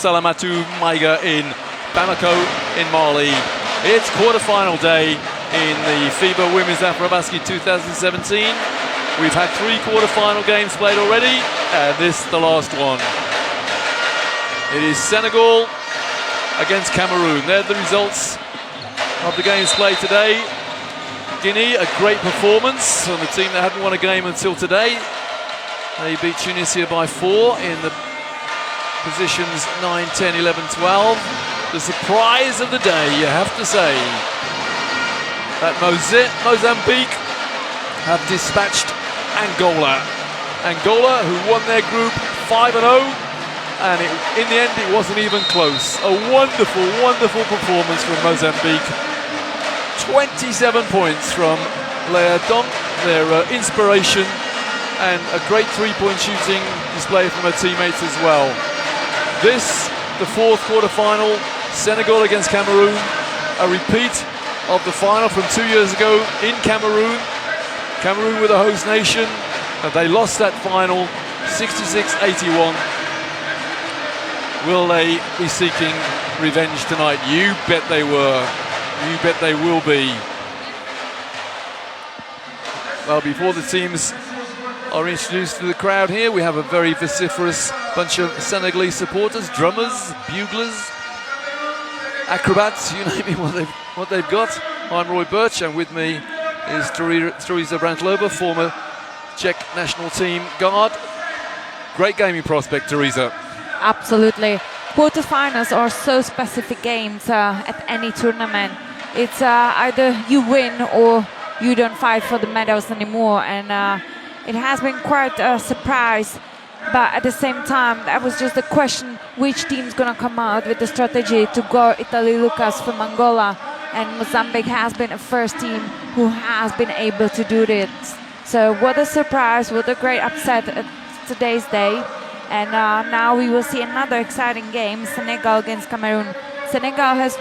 Salamatu Maiga in Bamako in Mali. It's quarterfinal day in the FIBA Women's AfroBasket 2017. We've had 3 quarterfinal games played already, and this is the last one. It is Senegal against Cameroon. They're the results of the games played today. Guinea, a great performance on the team that hadn't won a game until today. They beat Tunisia by 4 in the positions 9, 10, 11, 12. The surprise of the day, you have to say, that Mozambique have dispatched Angola. Angola, who won their group 5-0, and in the end it wasn't even close. A wonderful, wonderful performance from Mozambique. 27 points from Lea Dong, their inspiration, and a great three-point shooting display from her teammates as well. This, the 4th quarter-final, Senegal against Cameroon, a repeat of the final from 2 years ago in Cameroon. Cameroon were the host nation, and they lost that final 66-81. Will they be seeking revenge tonight? You bet they were. You bet they will be. Well, before the teams are introduced to the crowd here, we have a very vociferous bunch of Senegalese supporters, drummers, buglers, acrobats, you name it, what they've got. I'm Roy Birch, and with me is Teresa Brantlova, former Czech national team guard. Great gaming prospect, Teresa. Absolutely. Quarterfinals are so specific games at any tournament. It's either you win or you don't fight for the medals anymore, and it has been quite a surprise. But at the same time, that was just the question, which team's gonna come out with the strategy to guard Italy Lucas from Angola, and Mozambique has been a first team who has been able to do this. So what a surprise, what a great upset at today's day. And now we will see another exciting game, Senegal against Cameroon. Senegal has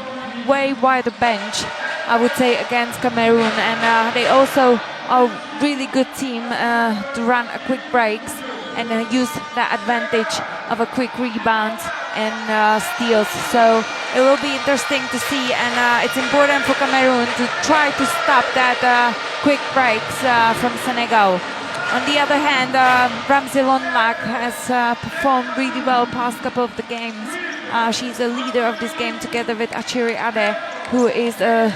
way wider bench, I would say, against Cameroon, and they also are a really good team to run a quick breaks and use the advantage of a quick rebound and steals. So it will be interesting to see, and it's important for Cameroon to try to stop that quick breaks from Senegal. On the other hand, Ramsey Lonlak has performed really well past couple of the games. She's a leader of this game together with Achiri Ade, who is a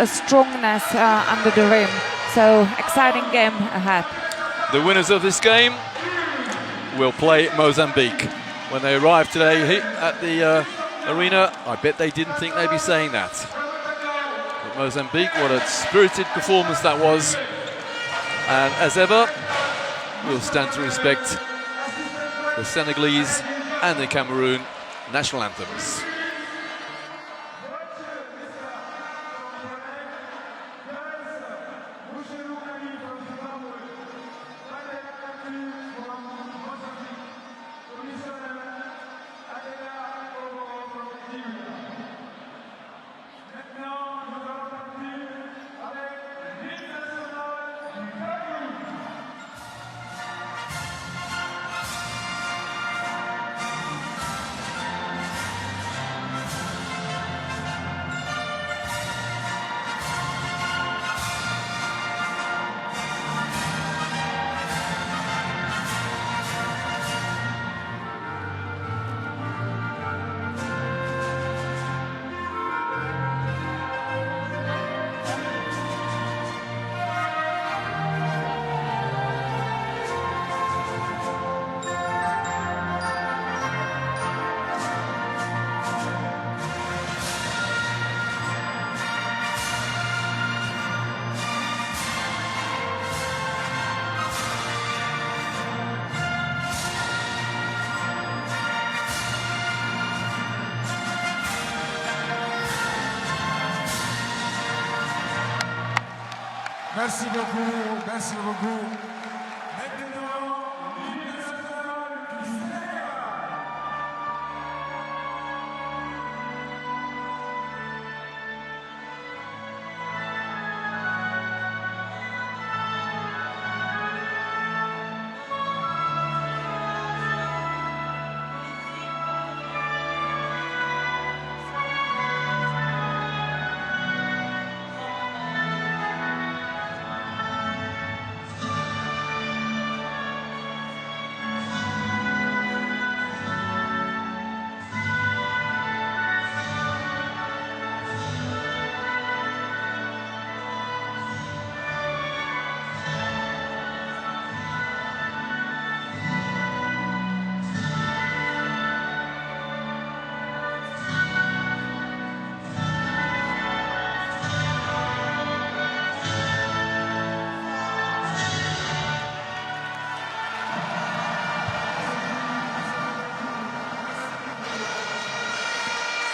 strongness under the rim. So exciting game ahead. The winners of this game will play Mozambique. When they arrived today at the arena, I bet they didn't think they'd be saying that. But Mozambique, what a spirited performance that was. And as ever, we'll stand to respect the Senegalese and the Cameroon national anthems. Merci beaucoup, merci beaucoup.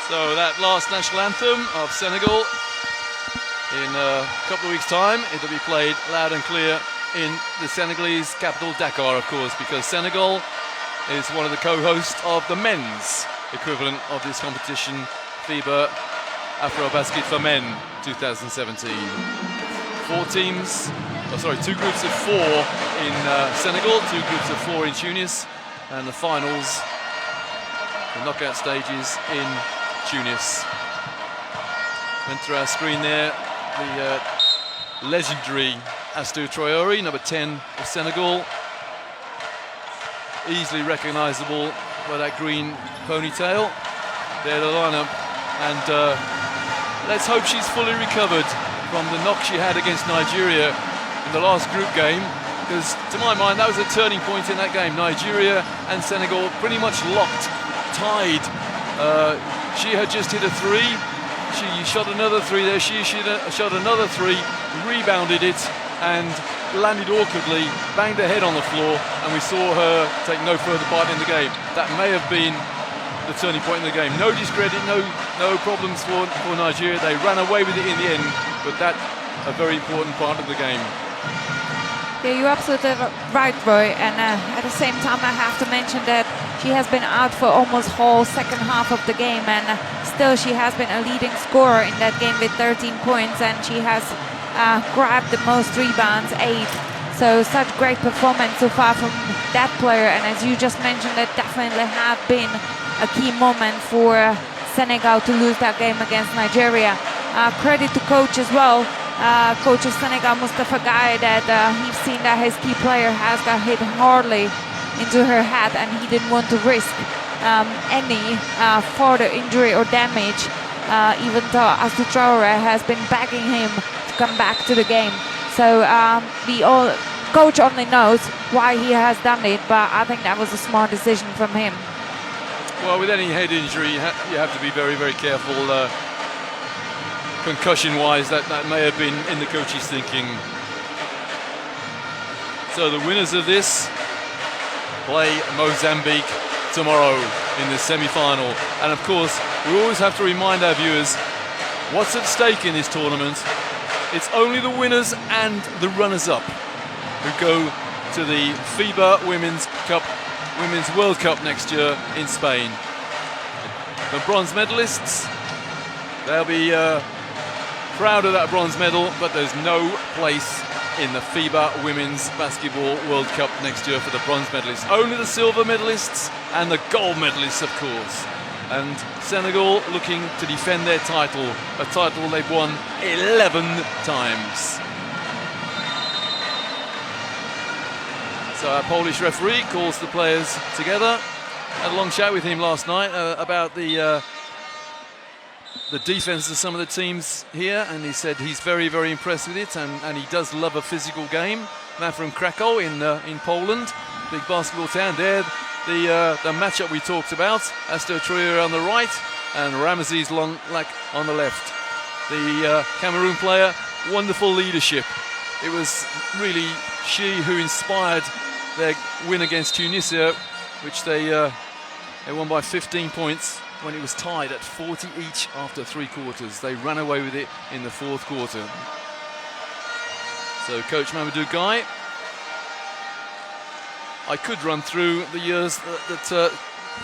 So that last national anthem of Senegal, in a couple of weeks' time, it'll be played loud and clear in the Senegalese capital, Dakar, of course, because Senegal is one of the co-hosts of the men's equivalent of this competition, FIBA AfroBasket for Men 2017. 2 groups of 4 in Senegal, 2 groups of 4 in Tunis, and the finals, the knockout stages in Tunis. Went through our screen there, the legendary Astou Traoré, number 10 of Senegal. Easily recognisable by that green ponytail. There, the lineup, and let's hope she's fully recovered from the knock she had against Nigeria in the last group game, because to my mind that was a turning point in that game. Nigeria and Senegal pretty much locked, tied. She had just hit a 3, she shot another 3 there, she shot another 3, rebounded it and landed awkwardly, banged her head on the floor, and we saw her take no further part in the game. That may have been the turning point in the game. No discredit, no problems for Nigeria. They ran away with it in the end, but that's a very important part of the game. Yeah, you're absolutely right, Roy. And at the same time, I have to mention that she has been out for almost whole second half of the game, and still she has been a leading scorer in that game with 13 points, and she has grabbed the most rebounds, 8. So such great performance so far from that player, and as you just mentioned, it definitely have been a key moment for Senegal to lose that game against Nigeria. Credit to coach as well. Coach of Senegal, Mustafa Gaye, that he's seen that his key player has got hit hardly into her head, and he didn't want to risk any further injury or damage, even though Astou Traoré has been begging him to come back to the game. So coach only knows why he has done it, but I think that was a smart decision from him. Well, with any head injury, you have to be very, very careful. Concussion-wise, that may have been in the coach's thinking. So the winners of this play Mozambique tomorrow in the semi-final. And of course, we always have to remind our viewers what's at stake in this tournament. It's only the winners and the runners-up who go to the FIBA Women's World Cup next year in Spain. The bronze medalists, they'll be proud of that bronze medal, but there's no place in the FIBA Women's Basketball World Cup next year for the bronze medalists. Only the silver medalists and the gold medalists, of course. And Senegal looking to defend their title, a title they've won 11 times. So our Polish referee calls the players together. Had a long chat with him last night about the defense of some of the teams here, and he said he's very, very impressed with it, and he does love a physical game. Man from Krakow in Poland, big basketball town. There, the matchup we talked about, Astou Traoré on the right and Ramesses Long-Lac on the left. The Cameroon player, wonderful leadership. It was really she who inspired their win against Tunisia, which they won by 15 points when it was tied at 40 each after 3 quarters. They ran away with it in the 4th quarter. So Coach Mamadou Gaye, I could run through the years that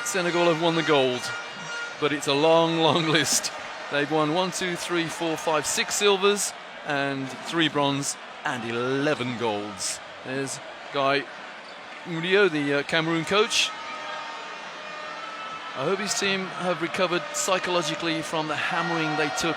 Senegal have won the gold, but it's a long, long list. They've won 1, 2, 3, 4, 5, 6 silvers and 3 bronze and 11 golds. There's Guy Murillo, the Cameroon coach. I hope his team have recovered psychologically from the hammering they took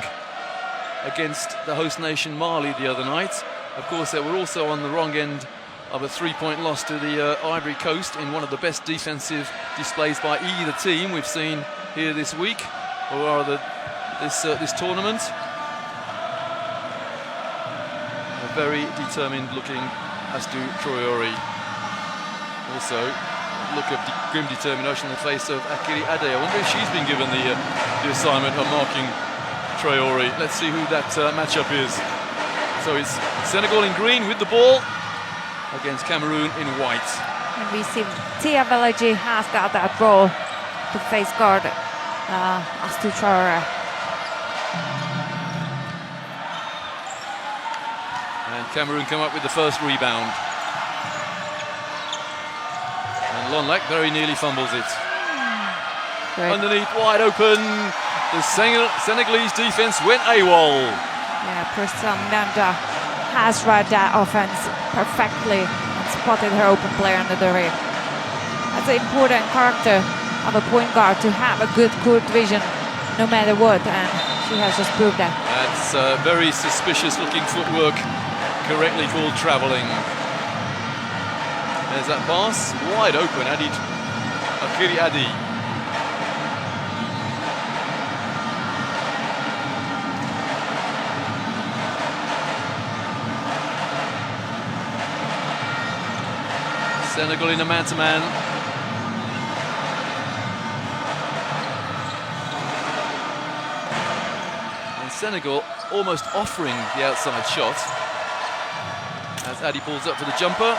against the host nation Mali the other night. Of course, they were also on the wrong end of a 3-point loss to the Ivory Coast in one of the best defensive displays by either team we've seen here this week, or rather this tournament. A very determined looking Astou Traoré. Also, look of grim determination in the face of Akiri Ade. I wonder if she's been given the assignment of marking Traoré. Let's see who that matchup is. So it's Senegal in green with the ball against Cameroon in white. And we see Tia Velaji has got that role to face guard Astou Traoré. And Cameroon come up with the first rebound. And Lonlac very nearly fumbles it. Great. Underneath, wide open. The Senegalese defense went AWOL. Yeah, Priscilla Mnanda has read that offense perfectly and spotted her open player under the rim. That's an important character of a point guard, to have a good court vision no matter what, and she has just proved that. That's very suspicious looking footwork, correctly called travelling. There's that pass, wide open, Akiri Adi. Senegal in a man-to-man. And Senegal almost offering the outside shot as Adi pulls up for the jumper.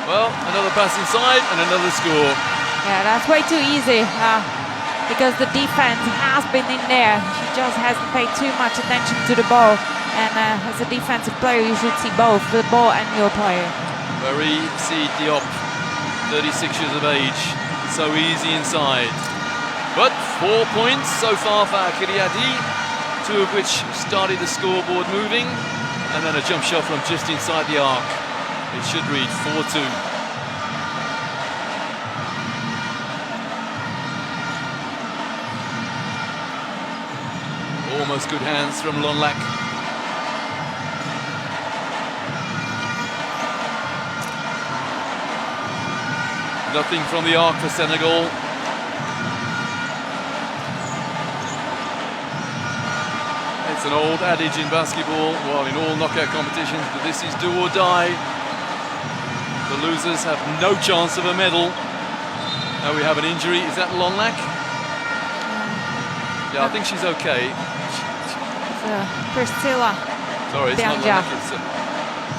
Well, another pass inside and another score. Yeah, that's way too easy because the defense has been in there. She just hasn't paid too much attention to the ball. And as a defensive player, you should see both the ball and your player. Marie C. Diop, 36 years of age. So easy inside. But 4 points so far for Akiri Adi, 2 of which started the scoreboard moving. And then a jump shot from just inside the arc. It should read 4-2. Almost good hands from Lonlac. Nothing from the arc for Senegal. It's an old adage in basketball, well, in all knockout competitions, but this is do or die. The losers have no chance of a medal. Now we have an injury. Is that Lonlac? Yeah, I think she's okay. Priscilla. Sorry, it's not Bianja. Lonlac, it's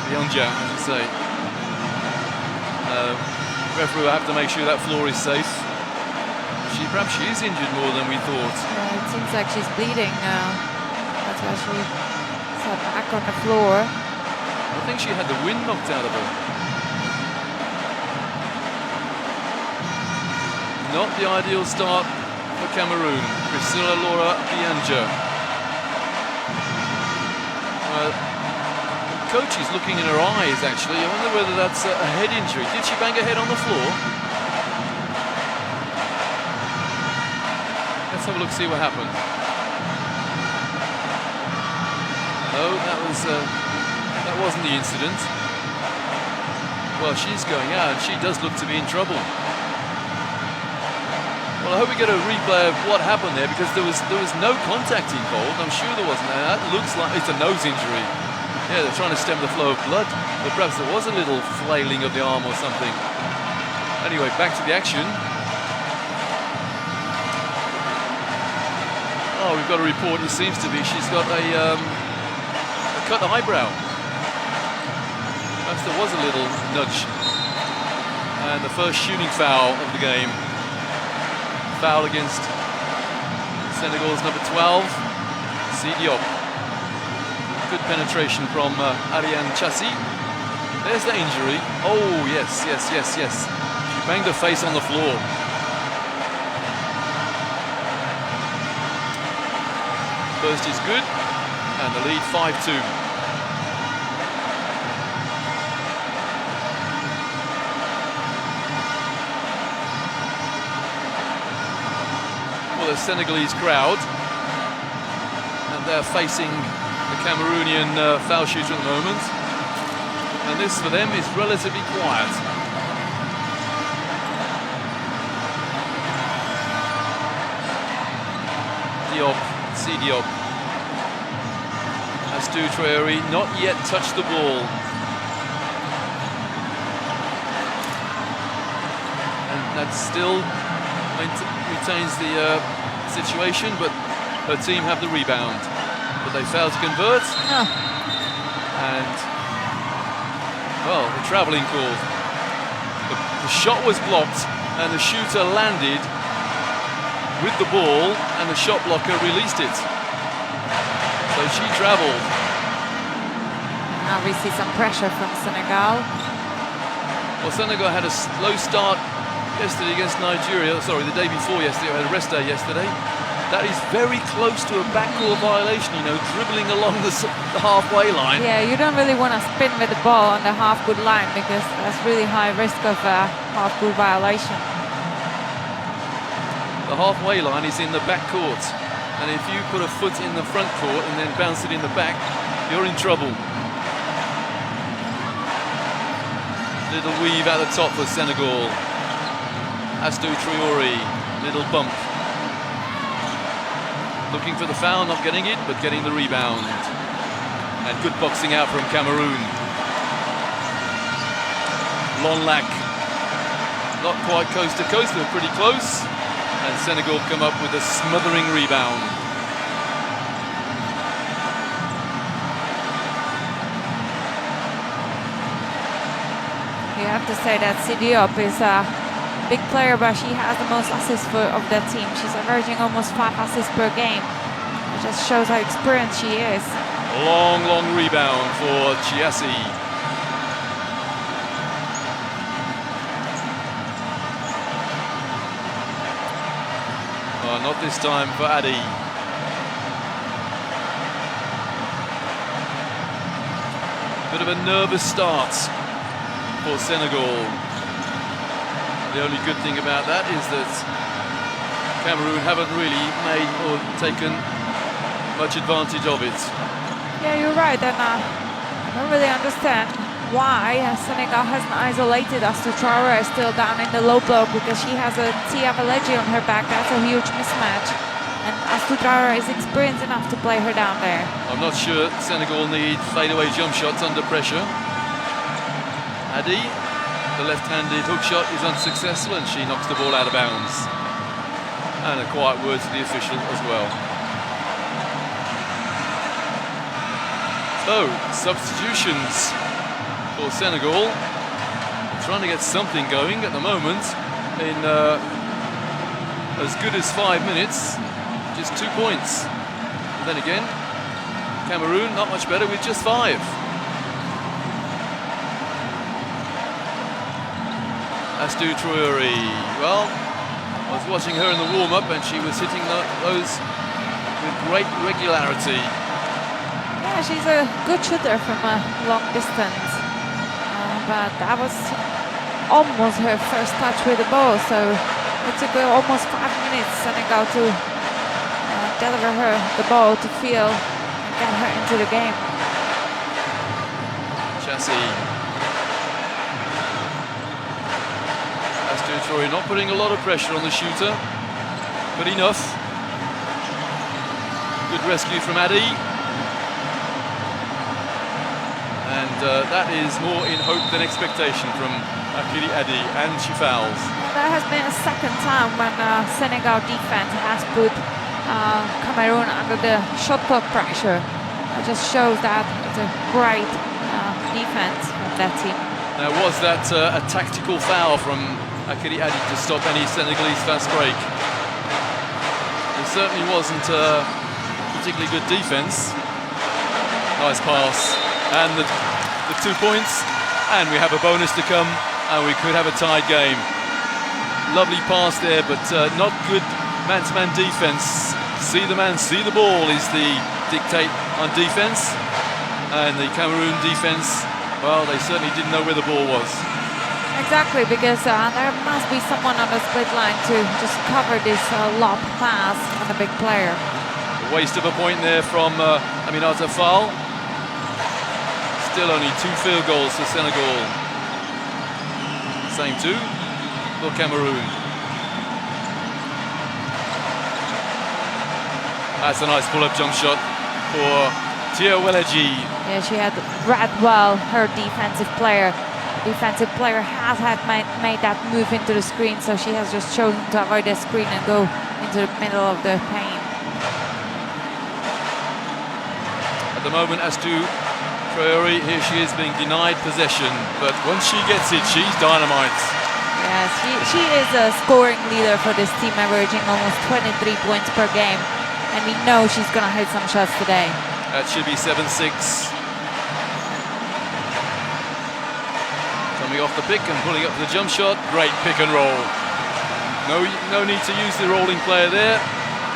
Bianja, I should say. Referee will have to make sure that floor is safe. Perhaps she is injured more than we thought. Yeah, it seems like she's bleeding now. That's why she sat back on the floor. I think she had the wind knocked out of her. Not the ideal start for Cameroon. Priscilla Laura Bianja. The coach is looking in her eyes, actually. I wonder whether that's a head injury. Did she bang her head on the floor? Let's have a look, see what happened. No, that wasn't the incident. Well, she's going out, and she does look to be in trouble. Well, I hope we get a replay of what happened there, because there was no contact involved. I'm sure there wasn't. That looks like it's a nose injury. Yeah, they're trying to stem the flow of blood, but perhaps there was a little flailing of the arm or something. Anyway, back to the action. Oh, we've got a report. It seems to be she's got a cut eyebrow. Perhaps there was a little nudge. And the first shooting foul of the game. Foul against Senegal's number 12, Diop. Good penetration from Ariane Chassi. There's the injury. Oh, yes. She banged her face on the floor. First is good, and the lead 5-2. Well, the Senegalese crowd, and they're facing the Cameroonian foul shooter at the moment, and this for them is relatively quiet. Diop. Astou Traoré not yet touched the ball. And that still retains the situation, but her team have the rebound. But they failed to convert. Oh. And, well, the travelling call. The shot was blocked and the shooter landed with the ball and the shot blocker released it. So she travelled. Now we see some pressure from Senegal. Well, Senegal had a slow start yesterday against Nigeria. Sorry, the day before yesterday. We had a rest day yesterday. That is very close to a backcourt violation, you know, dribbling along the halfway line. Yeah, you don't really want to spin with the ball on the half-court line because that's really high risk of a half-court violation. The halfway line is in the backcourt, and if you put a foot in the front court and then bounce it in the back, you're in trouble. Little weave at the top for Senegal. Astou Traoré, little bump. Looking for the foul, not getting it, but getting the rebound. And good boxing out from Cameroon. Lonlac, not quite coast to coast, they're pretty close. And Senegal come up with a smothering rebound. You have to say that Diop is a big player, but she has the most assists of that team. She's averaging almost 5 assists per game. It just shows how experienced she is. Long rebound for Chiasi. Oh, not this time for Adi. Bit of a nervous start for Senegal. The only good thing about that is that Cameroon haven't really made or taken much advantage of it. Yeah, you're right, and I don't really understand why Senegal hasn't isolated Astou Traoré still down in the low block, because she has a Tia Veleji on her back. That's a huge mismatch, and Astou Traoré is experienced enough to play her down there. I'm not sure Senegal need fadeaway jump shots under pressure. Adi, the left-handed hook shot is unsuccessful and she knocks the ball out of bounds. And a quiet word to the official as well. So, substitutions for Senegal. Trying to get something going at the moment in as good as 5 minutes. Just 2 points. But then again, Cameroon not much better with just 5. Astou Traoré, well, I was watching her in the warm-up and she was hitting those with great regularity. Yeah, she's a good shooter from a long distance, but that was almost her first touch with the ball, so it took almost 5 minutes Senegal to deliver her the ball to feel and get her into the game. Chassis. Astou Traoré not putting a lot of pressure on the shooter, but enough. Good rescue from Adi. And that is more in hope than expectation from Akili Adi, and she fouls. That has been a second time when Senegal defense has put Cameroon under the shot clock pressure. It just shows that it's a great defense from that team. Now, was that a tactical foul from Akili Adi to stop any Senegalese fast break? It certainly wasn't particularly good defense. Nice pass, and the 2 points, and we have a bonus to come, and we could have a tied game. Lovely pass there, but not good man-to-man defense. See the man, see the ball is the dictate on defense, and the Cameroon defense, well, they certainly didn't know where the ball was. Exactly, because there must be someone on the split line to just cover this lob pass on the big player. A waste of a point there from Aminata Fall. Still only 2 field goals for Senegal. Same 2 for Cameroon. That's a nice pull-up jump shot for Tia Veleji. Yeah, she had read well her defensive player. Defensive player has made that move into the screen, so she has just chosen to avoid the screen and go into the middle of the paint. At the moment, Astou Traoré, here she is being denied possession, but once she gets it, she's dynamite. Yes, she is a scoring leader for this team, averaging almost 23 points per game. And we know she's going to hit some shots today. That should be 7-6. Coming off the pick and pulling up for the jump shot. Great pick and roll. No need to use the rolling player there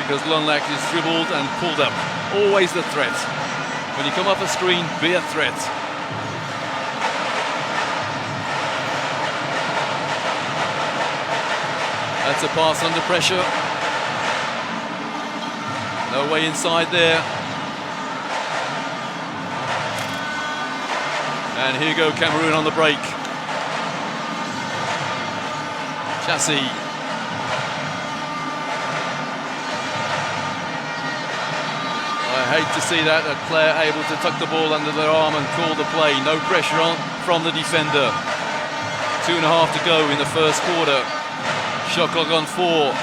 because Lonlak is dribbled and pulled up. Always the threat. When you come off a screen, be a threat. That's a pass under pressure. No way inside there. And here go Cameroon on the break. Chassis. I hate to see that, a player able to tuck the ball under their arm and call the play. No pressure on from the defender. 2.5 to go in the first quarter. Shot clock on 4.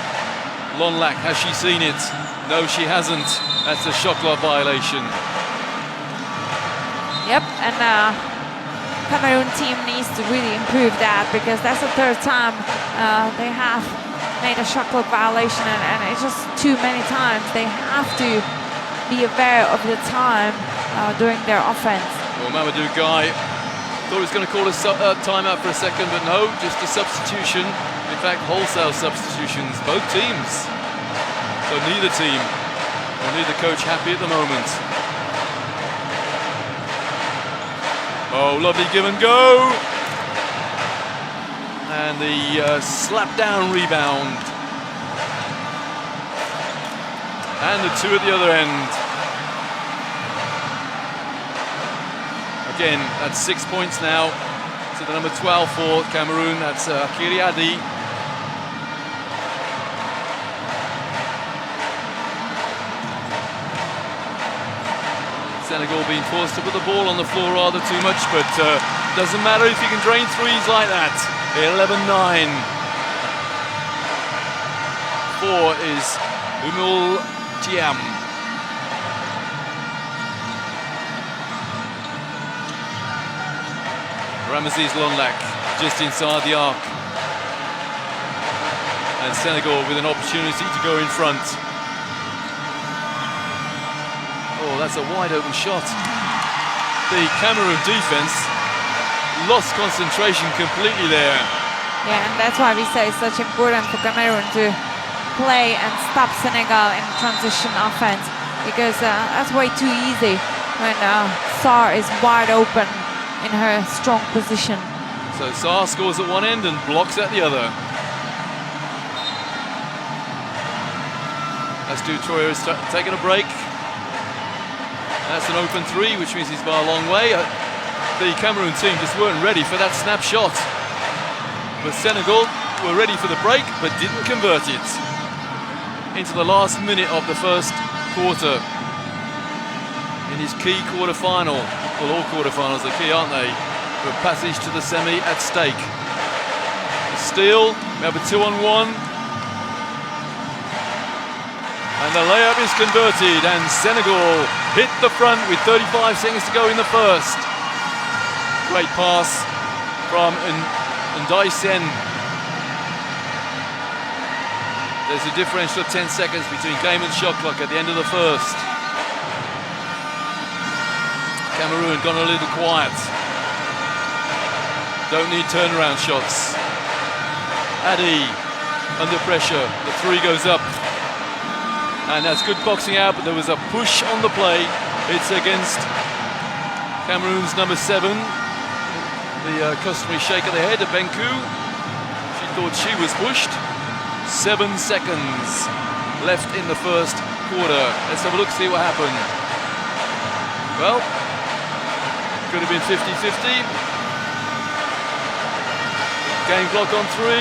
Lonlak, has she seen it? No, she hasn't. That's a shot clock violation. Yep, and Cameroon team needs to really improve that because that's the third time they have made a shot clock violation, and it's just too many times. They have to be aware of the time during their offense. Well, Mamadou Guy thought he was going to call a timeout for a second, but no, just a substitution. In fact, wholesale substitutions, both teams. So neither team, or neither coach happy at the moment. Oh, lovely give and go. And the slap down rebound. And the 2 at the other end. Again, that's 6 points now to the number 12 for Cameroon. That's Kiriadi. Senegal being forced to put the ball on the floor rather too much, but doesn't matter if you can drain threes like that. 11-9. 4 is Umul Jiam. Ramesses Lonlak just inside the arc. And Senegal with an opportunity to go in front. Oh, that's a wide open shot. The Cameroon defense lost concentration completely there. Yeah, and that's why we say it's such important for Cameroon to play and stop Senegal in transition offense, because that's way too easy when Sarr is wide open in her strong position. So Sarr scores at one end and blocks at the other. As Dutroyer is taking a break. That's an open 3, which means he's by a long way. The Cameroon team just weren't ready for that snapshot. But Senegal were ready for the break, but didn't convert it. Into the last minute of the first quarter. In his key quarterfinal. Well, all quarterfinals are key, aren't they? For passage to the semi at stake. Steal, we have a 2-on-1. And the layup is converted, and Senegal hit the front with 35 seconds to go in the first. Great pass from Ndai Sen. There's a differential of 10 seconds between game and shot clock at the end of the first. Cameroon gone a little quiet. Don't need turnaround shots. Addy under pressure. The 3 goes up. And that's good boxing out, but there was a push on the play. It's against Cameroon's number 7. The customary shake of the head of Benku. She thought she was pushed. 7 seconds left in the first quarter. Let's have a look, see what happened. Well, could have been 50-50. Game clock on 3.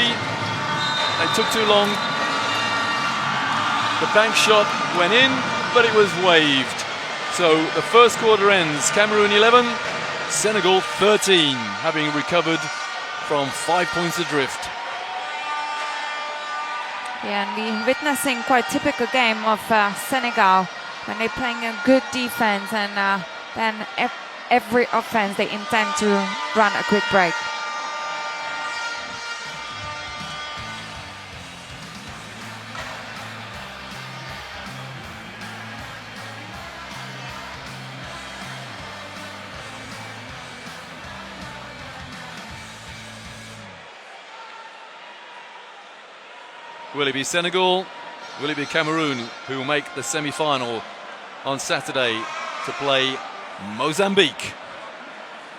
They took too long. The bank shot went in, but it was waved. So the first quarter ends. Cameroon 11, Senegal 13, having recovered from 5 points adrift. Yeah, and we're witnessing quite typical game of Senegal when they're playing a good defense, and then every offense they intend to run a quick break. Will it be Senegal? Will it be Cameroon who will make the semi-final on Saturday to play Mozambique,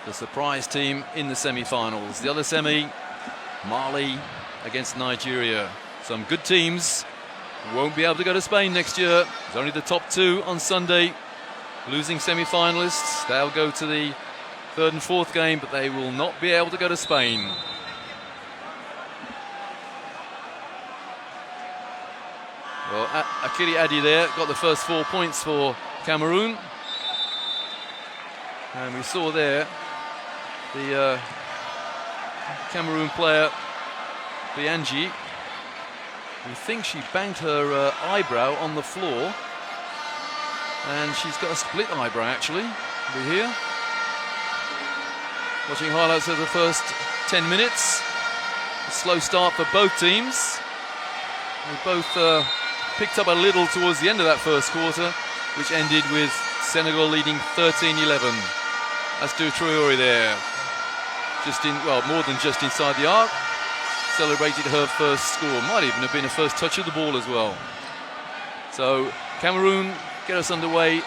the surprise team in the semi-finals? The other semi, Mali against Nigeria. Some good teams won't be able to go to Spain next year. It's only the top two on Sunday. Losing semi-finalists, they'll go to the third and fourth game, but they will not be able to go to Spain. Well, Akiri Adi there got the first 4 points for Cameroon. And we saw there the Cameroon player, Bianji. We think she banged her eyebrow on the floor. And she's got a split eyebrow, actually, over here. Watching highlights of the first 10 minutes. A slow start for both teams. They both picked up a little towards the end of that first quarter, which ended with Senegal leading 13-11. That's Traoré there. More than just inside the arc. Celebrated her first score. Might even have been a first touch of the ball as well. So Cameroon get us underway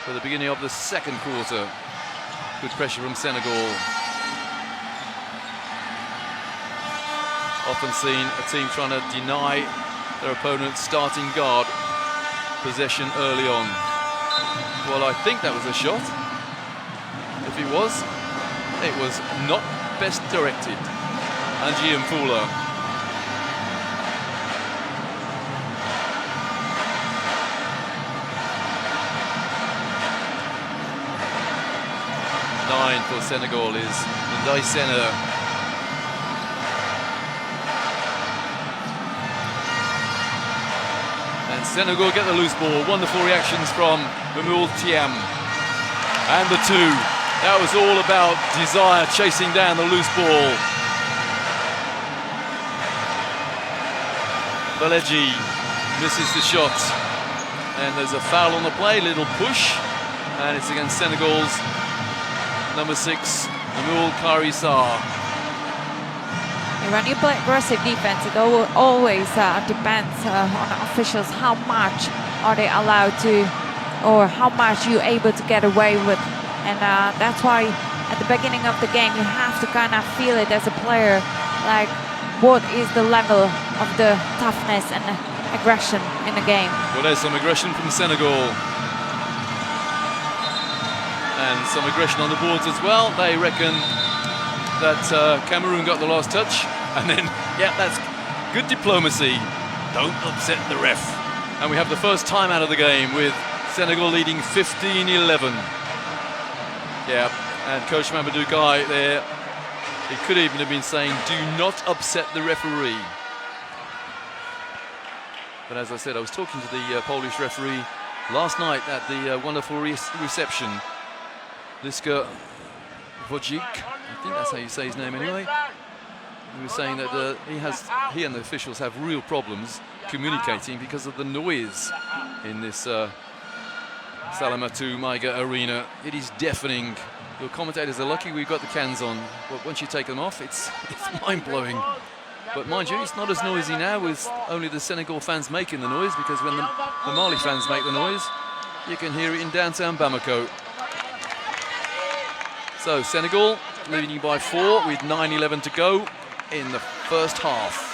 for the beginning of the second quarter. Good pressure from Senegal. Often seen a team trying to deny their opponent's starting guard possession early on. Well, I think that was a shot. If it was not best directed. Angie Mfula. Nine for Senegal is Ndai Senna. And Senegal get the loose ball. Wonderful reactions from Bamul Thiam. And the two. That was all about desire, chasing down the loose ball. Baleji misses the shot. And there's a foul on the play, little push. And it's against Senegal's number 6, Bamul Karissa. When you play aggressive defense, it always depends on officials how much are they allowed to, or how much you're able to get away with. And that's why at the beginning of the game you have to kind of feel it as a player, like what is the level of the toughness and aggression in the game. Well, there's some aggression from Senegal. And some aggression on the boards as well. They reckon that Cameroon got the last touch. And then, yeah, that's good diplomacy. Don't upset the ref. And we have the first time out of the game with Senegal leading 15-11. Yeah, and Coach Mamadou Guy there, he could even have been saying, do not upset the referee. But as I said, I was talking to the Polish referee last night at the wonderful reception. Liska Wojcik, I think that's how you say his name anyway. He was saying that he and the officials have real problems communicating because of the noise in this Salamatu Maiga arena. It is deafening. Your commentators are lucky we've got the cans on, but once you take them off, it's mind-blowing. But mind you, it's not as noisy now with only the Senegal fans making the noise, because when the Mali fans make the noise, you can hear it in downtown Bamako. So Senegal leading by 4 with 9:11 to go in the first half.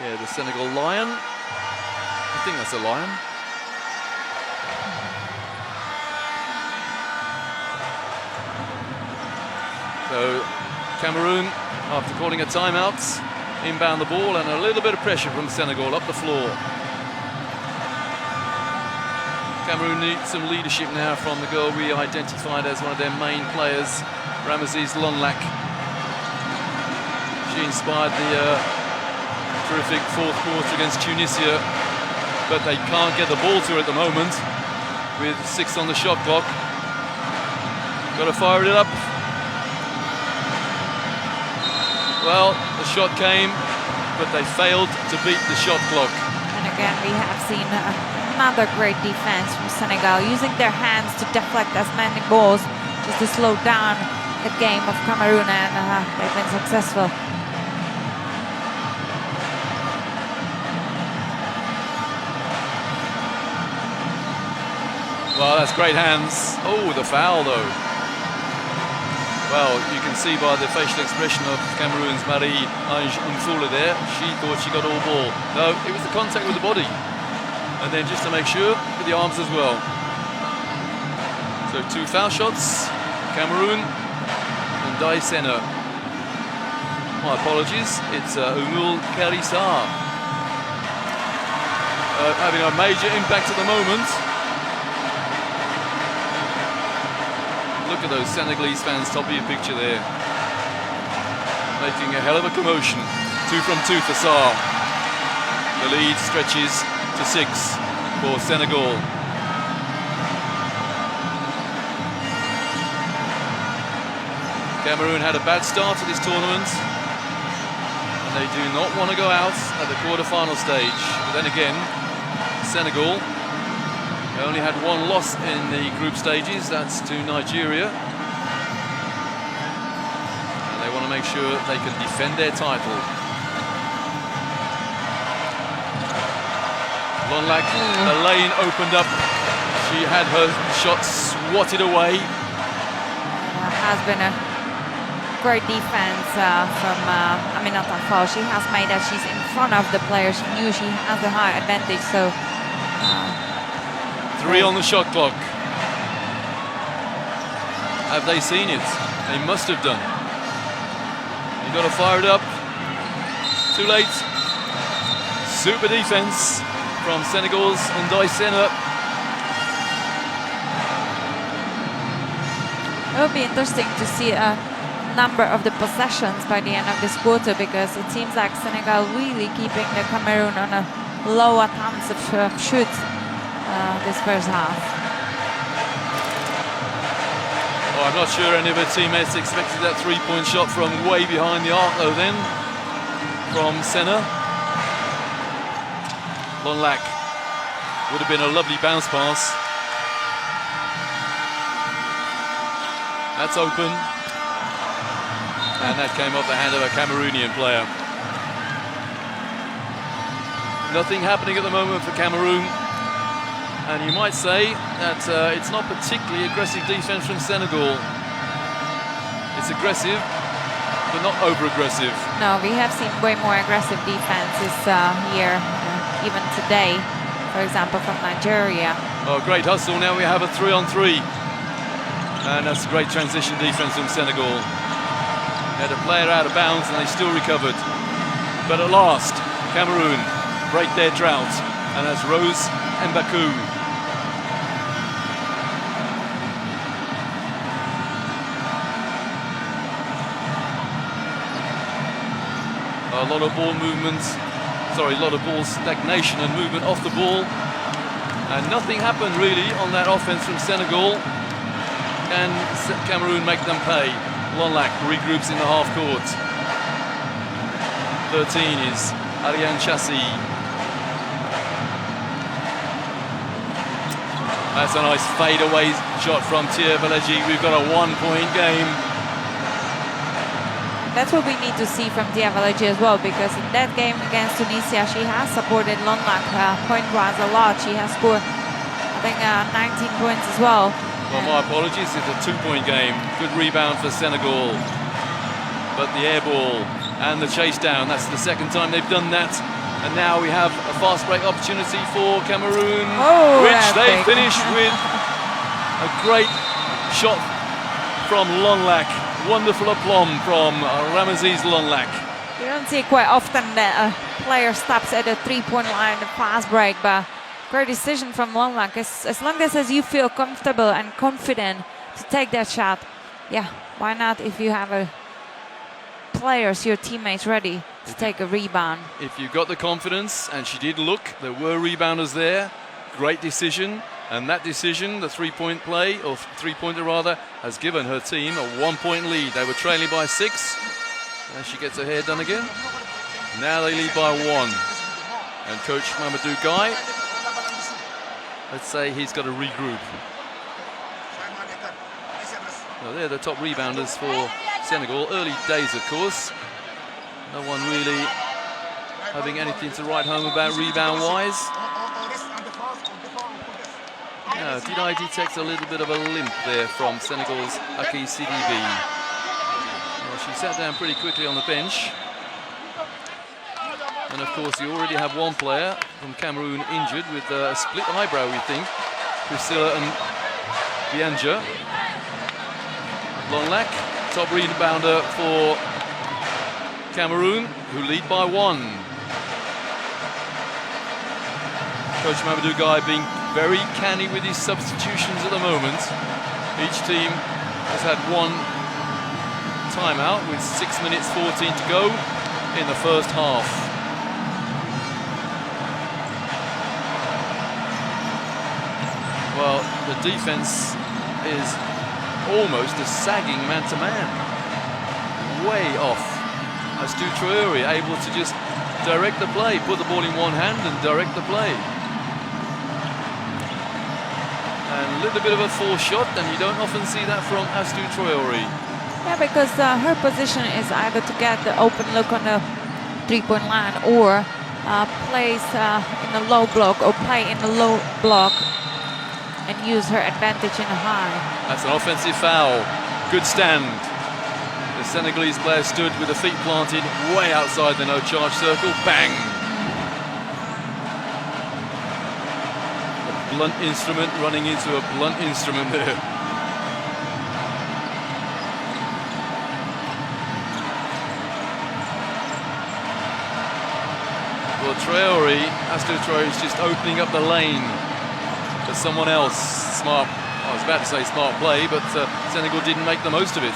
Yeah, the Senegal lion. I think that's a lion. So Cameroon, after calling a timeout, inbound the ball, and a little bit of pressure from Senegal up the floor. Cameroon needs some leadership now from the girl we identified as one of their main players, Ramesses Lonlak. She inspired the terrific fourth quarter against Tunisia, but they can't get the ball to her at the moment with 6 on the shot clock. Got to fire it up. Well, the shot came, but they failed to beat the shot clock. And again, we have seen another great defense from Senegal, using their hands to deflect as many balls, just to slow down the game of Cameroon, and they've been successful. Well, that's great hands. Oh, the foul though. Well, you can see by the facial expression of Cameroon's Marie Ange Mfula there, she thought she got all ball. No, it was the contact with the body. And then just to make sure, with the arms as well. So 2 foul shots, Cameroon and Daisena. My apologies, it's Umul Karisa. Having a major impact at the moment. Look at those Senegalese fans, top of your picture there. Making a hell of a commotion. 2 from 2 for Sarr. The lead stretches to 6 for Senegal. Cameroon had a bad start to this tournament, and they do not want to go out at the quarter-final stage. But then again, Senegal only had 1 loss in the group stages, that's to Nigeria. And they want to make sure they can defend their title. Lonlac, the lane opened up. She had her shot swatted away. It has been a great defense from Aminata Fall. She has made that she's in front of the player. She knew she has a high advantage, so 3 on the shot clock. Have they seen it? They must have done. You've got to fire it up. Too late. Super defense from Senegal's Ndaisena. It will be interesting to see a number of the possessions by the end of this quarter, because it seems like Senegal really keeping the Cameroon on a low attempts of shoots this first half. Oh, I'm not sure any of her teammates expected that 3-point shot from way behind the arc though then, from Senna. Lonlac would have been a lovely bounce pass. That's open. And that came off the hand of a Cameroonian player. Nothing happening at the moment for Cameroon. And you might say that it's not particularly aggressive defense from Senegal. It's aggressive, but not over-aggressive. No, we have seen way more aggressive defenses here, even today, for example, from Nigeria. Oh, great hustle. Now we have a 3-on-3. And that's a great transition defense from Senegal. They had a player out of bounds and they still recovered. But at last, Cameroon break their drought. And that's Rose Mbaku. A lot of ball movements, a lot of ball stagnation and movement off the ball. And nothing happened really on that offense from Senegal. Can Cameroon make them pay? Lonlac regroups in the half court. 13 is Ariane Chassi. That's a nice fadeaway shot from Tia Valeji. We've got a 1-point game. That's what we need to see from Tia Valeji as well, because in that game against Tunisia, she has supported Lonlac point-wise a lot. She has scored, I think, 19 points as well. Well, my apologies, it's a 2-point game. Good rebound for Senegal. But the air ball and the chase down, that's the second time they've done that. And now we have a fast break opportunity for Cameroon, which they finish with a great shot from Lonlac. Wonderful aplomb from Ramesses Lonlac. You don't see it quite often that a player stops at a 3-point line, a fast break, but great decision from Lonlac. As long as you feel comfortable and confident to take that shot, yeah, why not if you have players, your teammates ready to take a rebound. If you've got the confidence, and she did look, there were rebounders there, great decision. And that decision, the 3-point play, or 3-pointer rather, has given her team a 1-point lead. They were trailing by 6. And she gets her hair done again. Now they lead by 1. And Coach Mamadou Guy, let's say he's got to regroup. Well, they're the top rebounders for Senegal. Early days, of course. No one really having anything to write home about rebound-wise. Now, did I detect a little bit of a limp there from Senegal's Aki Sidibe? Well, she sat down pretty quickly on the bench. And of course, you already have one player from Cameroon injured with a split eyebrow, we think. Priscilla and Bianja. Lonlac, top rebounder for Cameroon, who lead by 1. Coach Mamadou Guy being very canny with his substitutions at the moment. Each team has had one timeout with 6 minutes 14 to go in the first half. Well, the defense is almost a sagging man-to-man. Way off. Astu Traore able to just direct the play, put the ball in one hand and direct the play. And a little bit of a forced shot, and you don't often see that from Astu Traore. Yeah, because her position is either to get the open look on the three-point line or plays in the low block or play in the low block and use her advantage in the high. That's an offensive foul. Good stand. The Senegalese player stood with the feet planted way outside the no-charge circle. Bang! A blunt instrument running into a blunt instrument there. Well, Traore, Astu Traore is just opening up the lane for someone else. Smart, I was about to say smart play, but Senegal didn't make the most of it.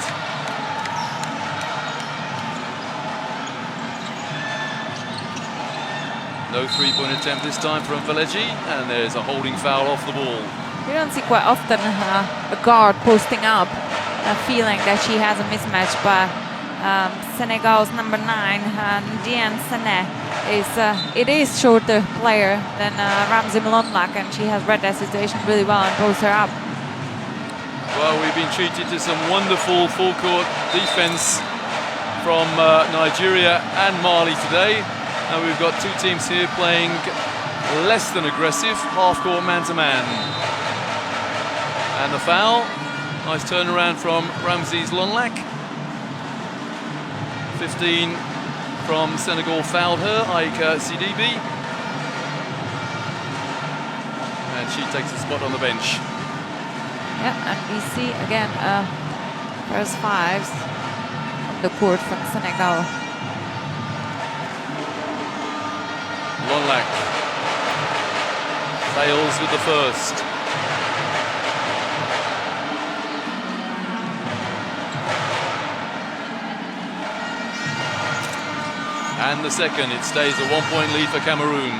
No three-point attempt this time from Valeji, and there's a holding foul off the ball. You don't see quite often a guard posting up, feeling that she has a mismatch, but Senegal's number 9, Ndiaye Sané, is shorter player than Ramzy Mlonlak, and she has read that situation really well and posed her up. Well, we've been treated to some wonderful full-court defense from Nigeria and Mali today. And we've got two teams here playing less than aggressive, half-court man-to-man. And the foul, nice turnaround from Ramses Lonlac. 15 from Senegal fouled her, Aika Sidibe. And she takes a spot on the bench. Yeah, and we see again first fives on the court from Senegal. Lonlac fails with the first. And the second, it stays a 1-point lead for Cameroon.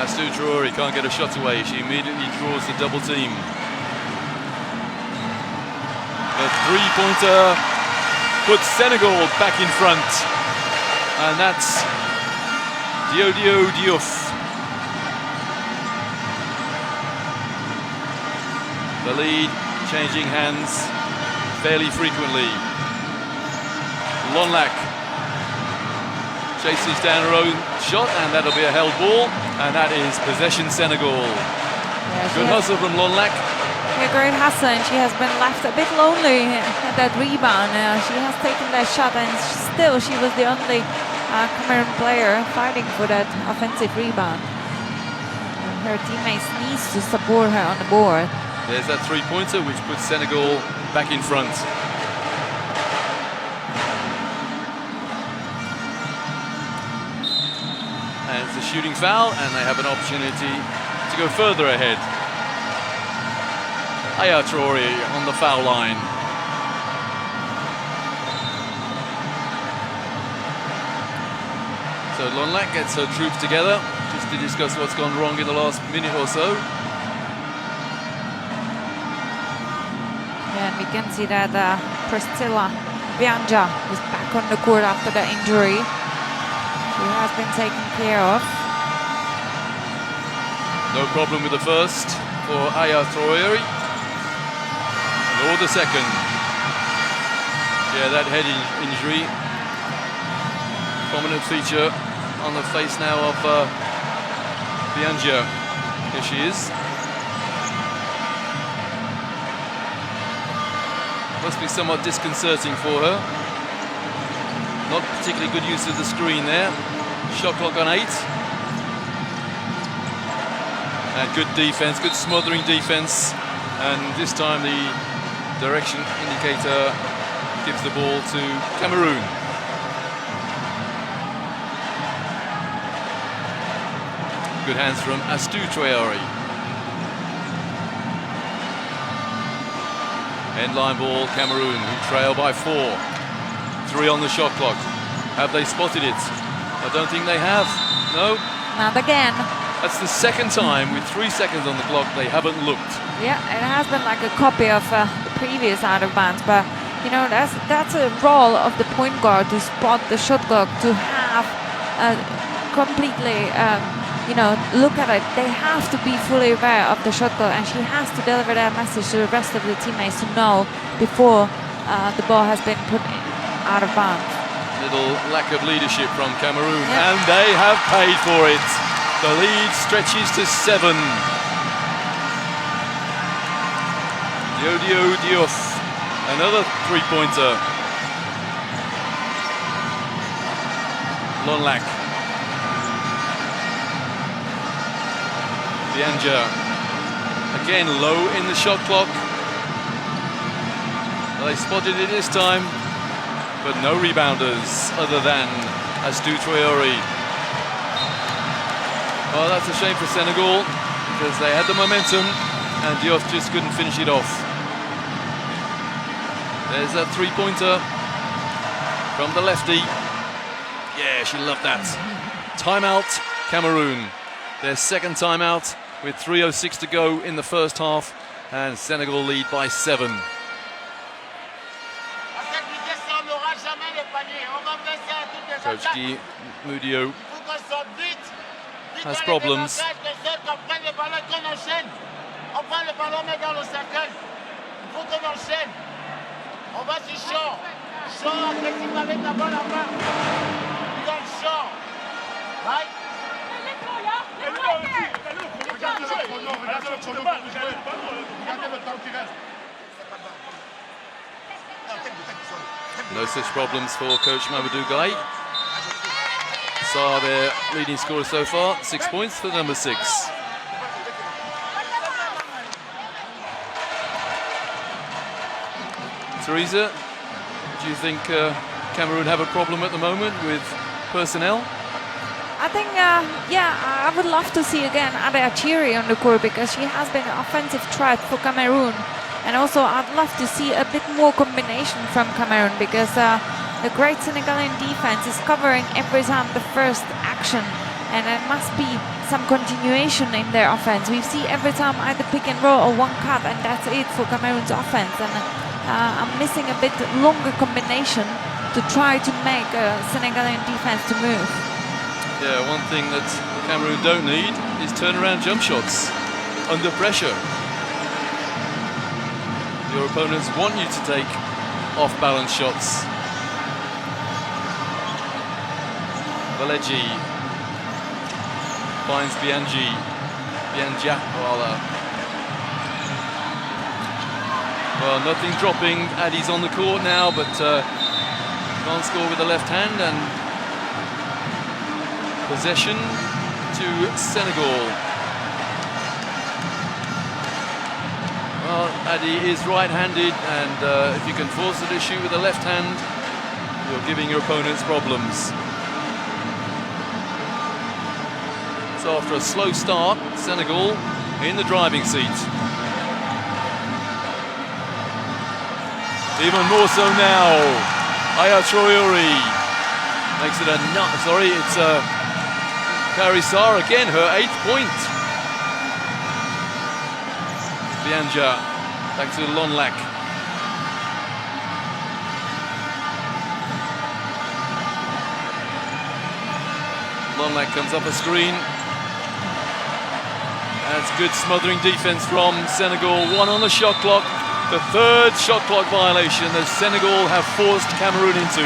Astu Traore can't get a shot away. She immediately draws the double team. The three-pointer puts Senegal back in front. And that's Diodio Diouf. The lead changing hands fairly frequently. Lonlac chases down her own shot, and that'll be a held ball, and that is possession Senegal. Yeah, good hustle from Lonlac. Yeah, great hustle, and she has been left a bit lonely at that rebound. She has taken that shot, and still she was the only Cameroon player fighting for that offensive rebound. Her teammates needs to support her on the board. There's that three-pointer which puts Senegal back in front. And it's a shooting foul, and they have an opportunity to go further ahead. Aya Traore on the foul line. So Lonlac gets her troops together just to discuss what's gone wrong in the last minute or so. And we can see that Priscilla Bianja is back on the court after the injury. She has been taken care of. No problem with the first for Aya Traoré. Nor the second. Yeah, that head injury. Prominent feature on the face now of Bianja. Here she is. Must be somewhat disconcerting for her. Not particularly good use of the screen there. Shot clock on 8. And good defense, good smothering defense. And this time the direction indicator gives the ball to Cameroon. Good hands from Astou Traoré. End-line ball, Cameroon, who trail by 4. 3 on the shot clock. Have they spotted it? I don't think they have. No? Not again. That's the second time with 3 seconds on the clock they haven't looked. Yeah, it has been like a copy of the previous out of bounds, but you know that's a role of the point guard to spot the shot clock, to have completely look at it. They have to be fully aware of the shot clock, and she has to deliver that message to the rest of the teammates to know before the ball has been put out of bounds. Little lack of leadership from Cameroon, and they have paid for it. The lead stretches to 7. Diodio Diouf, another 3-pointer. Lonlac. Bianja, again low in the shot clock. Well, they spotted it this time, but no rebounders other than Astou Traoré. Well, that's a shame for Senegal because they had the momentum and Diouf just couldn't finish it off. There's that 3-pointer from the lefty. Yeah, she loved that. Timeout, Cameroon. Their second timeout with 3:06 to go in the first half, and Senegal lead by 7. Coach Guy Mudio has problems. No such problems for Coach Mamadou Gaye. Saw their leading scorer so far, 6 points for number 6. Teresa, do you think Cameroon have a problem at the moment with personnel? I think, I would love to see again Ade Achiri on the court because she has been an offensive threat for Cameroon. And also I'd love to see a bit more combination from Cameroon because the great Senegalese defense is covering every time the first action. And there must be some continuation in their offense. We see every time either pick and roll or one cut, and that's it for Cameroon's offense. And I'm missing a bit longer combination to try to make Senegalese defense to move. Yeah, one thing that Cameroon don't need is turnaround jump shots under pressure. Your opponents want you to take off-balance shots. Valeji finds Bianja, rather. Well, nothing dropping. Addy's on the court now, but can't score with the left hand, and possession to Senegal. Well, Addy is right-handed, and if you can force her to shoot with the left hand, you're giving your opponents problems. So after a slow start, Senegal in the driving seat. Even more so now. Aya Traoré makes it it's Carissa again, her 8th point. Bianja back to Lonlac. Lonlac comes up a screen. good smothering defense from Senegal. 1 on the shot clock. The 3rd shot clock violation that Senegal have forced Cameroon into.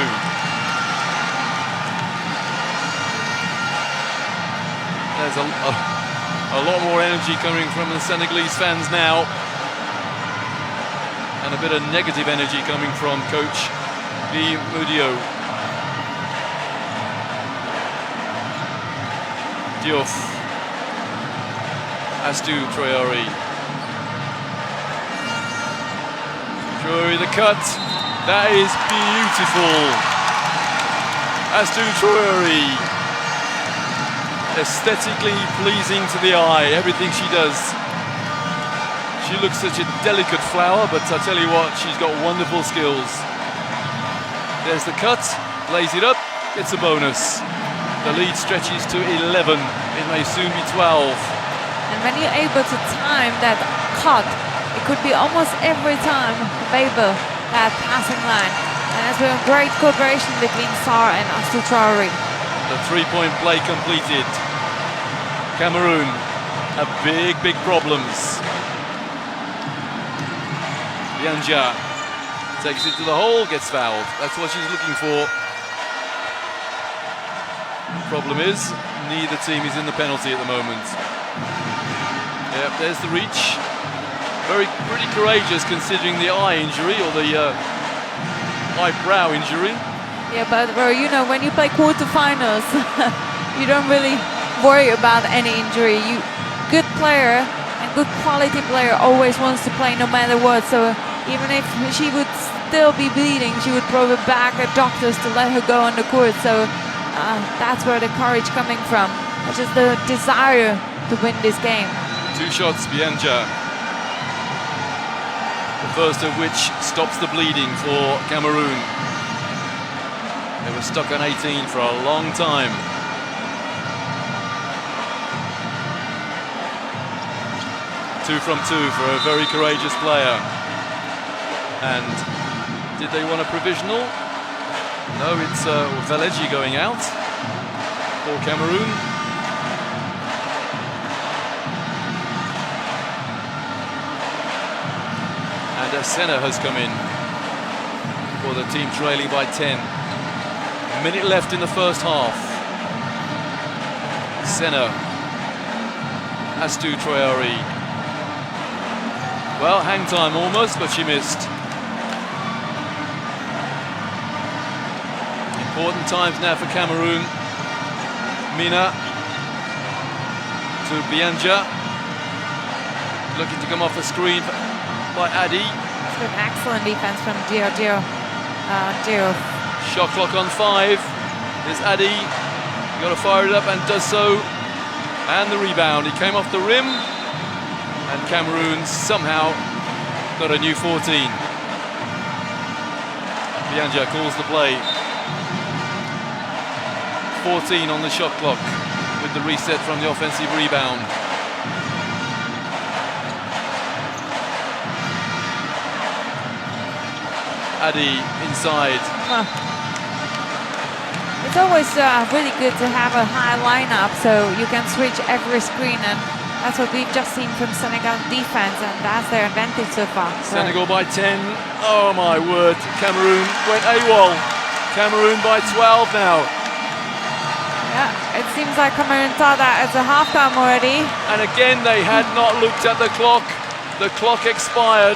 There's a lot more energy coming from the Senegalese fans now. And a bit of negative energy coming from coach Lee Mudio. Diouf. Astou Traoré. Traoré the cut. That is beautiful. Astou Traoré. Aesthetically pleasing to the eye, everything she does. She looks such a delicate flower, but I tell you what, she's got wonderful skills. There's the cut, lays it up, gets a bonus. The lead stretches to 11. It may soon be 12. And when you're able to time that cut, it could be almost every time Weber that passing line. And there's been great cooperation between Sarr and Astou Traoré. The 3-point play completed. Cameroon have big problems. Bianja takes it to the hole, gets fouled. That's what she's looking for. Problem is, neither team is in the penalty at the moment. Yep, there's the reach. Pretty courageous considering the eye injury, or the eyebrow injury. Yeah, but you know, when you play quarterfinals, you don't really worry about any injury. Good player and good quality player always wants to play no matter what. So even if she would still be bleeding, she would probably beg her doctors to let her go on the court. So that's where the courage coming from. It's just the desire to win this game. 2 shots, Bianja. The first of which stops the bleeding for Cameroon. They were stuck on 18 for a long time. Two from 2 for a very courageous player. And did they want a provisional? No, it's Veleji going out for Cameroon. And Senna has come in for the team trailing by 10. A minute left in the first half. Senna. Astou Traoré. Well, hang time almost, but she missed. Important times now for Cameroon. Mina to Bianja. Looking to come off the screen by Adi. It's been excellent defense from Diouf. Shot clock on 5. There's Adi. Got to fire it up and does so. And the rebound. He came off the rim. And Cameroon somehow got a new 14. Bianja calls the play. 14 on the shot clock with the reset from the offensive rebound. Adi inside. It's always really good to have a high lineup so you can switch every screen, and that's what we've just seen from Senegal defense, and that's their advantage so far. Senegal by 10. Oh my word, Cameroon went AWOL. Cameroon by 12 now. Yeah, it seems like Cameroon thought that it's a halftime already. And again, they had not looked at the clock. The clock expired,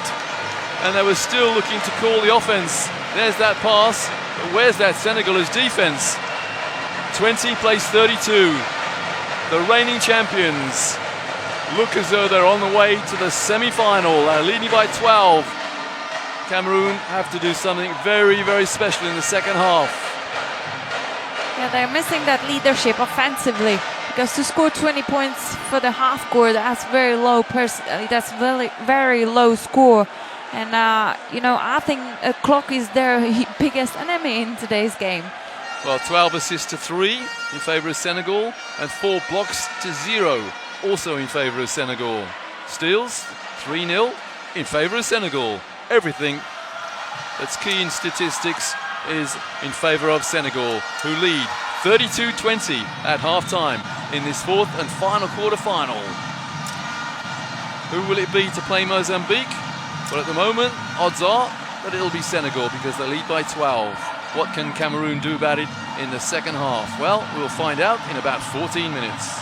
and they were still looking to call the offense. There's that pass, but where's that Senegalese defense? 20 plays 32. The reigning champions look as though they're on the way to the semi-final. They're leading by 12. Cameroon have to do something very special in the second half. Yeah, they're missing that leadership offensively, because to score 20 points for the half court, that's very low. That's very low score. And you know, I think a clock is their biggest enemy in today's game. Well, 12 assists to 3 in favour of Senegal, and 4 blocks to 0 also in favour of Senegal. Steals 3-0 in favour of Senegal. Everything that's key in statistics is in favour of Senegal, who lead 32-20 at half-time in this 4th and final quarter-final. Who will it be to play Mozambique? Well, at the moment, odds are that it'll be Senegal because they lead by 12. What can Cameroon do about it in the second half? Well, we'll find out in about 14 minutes.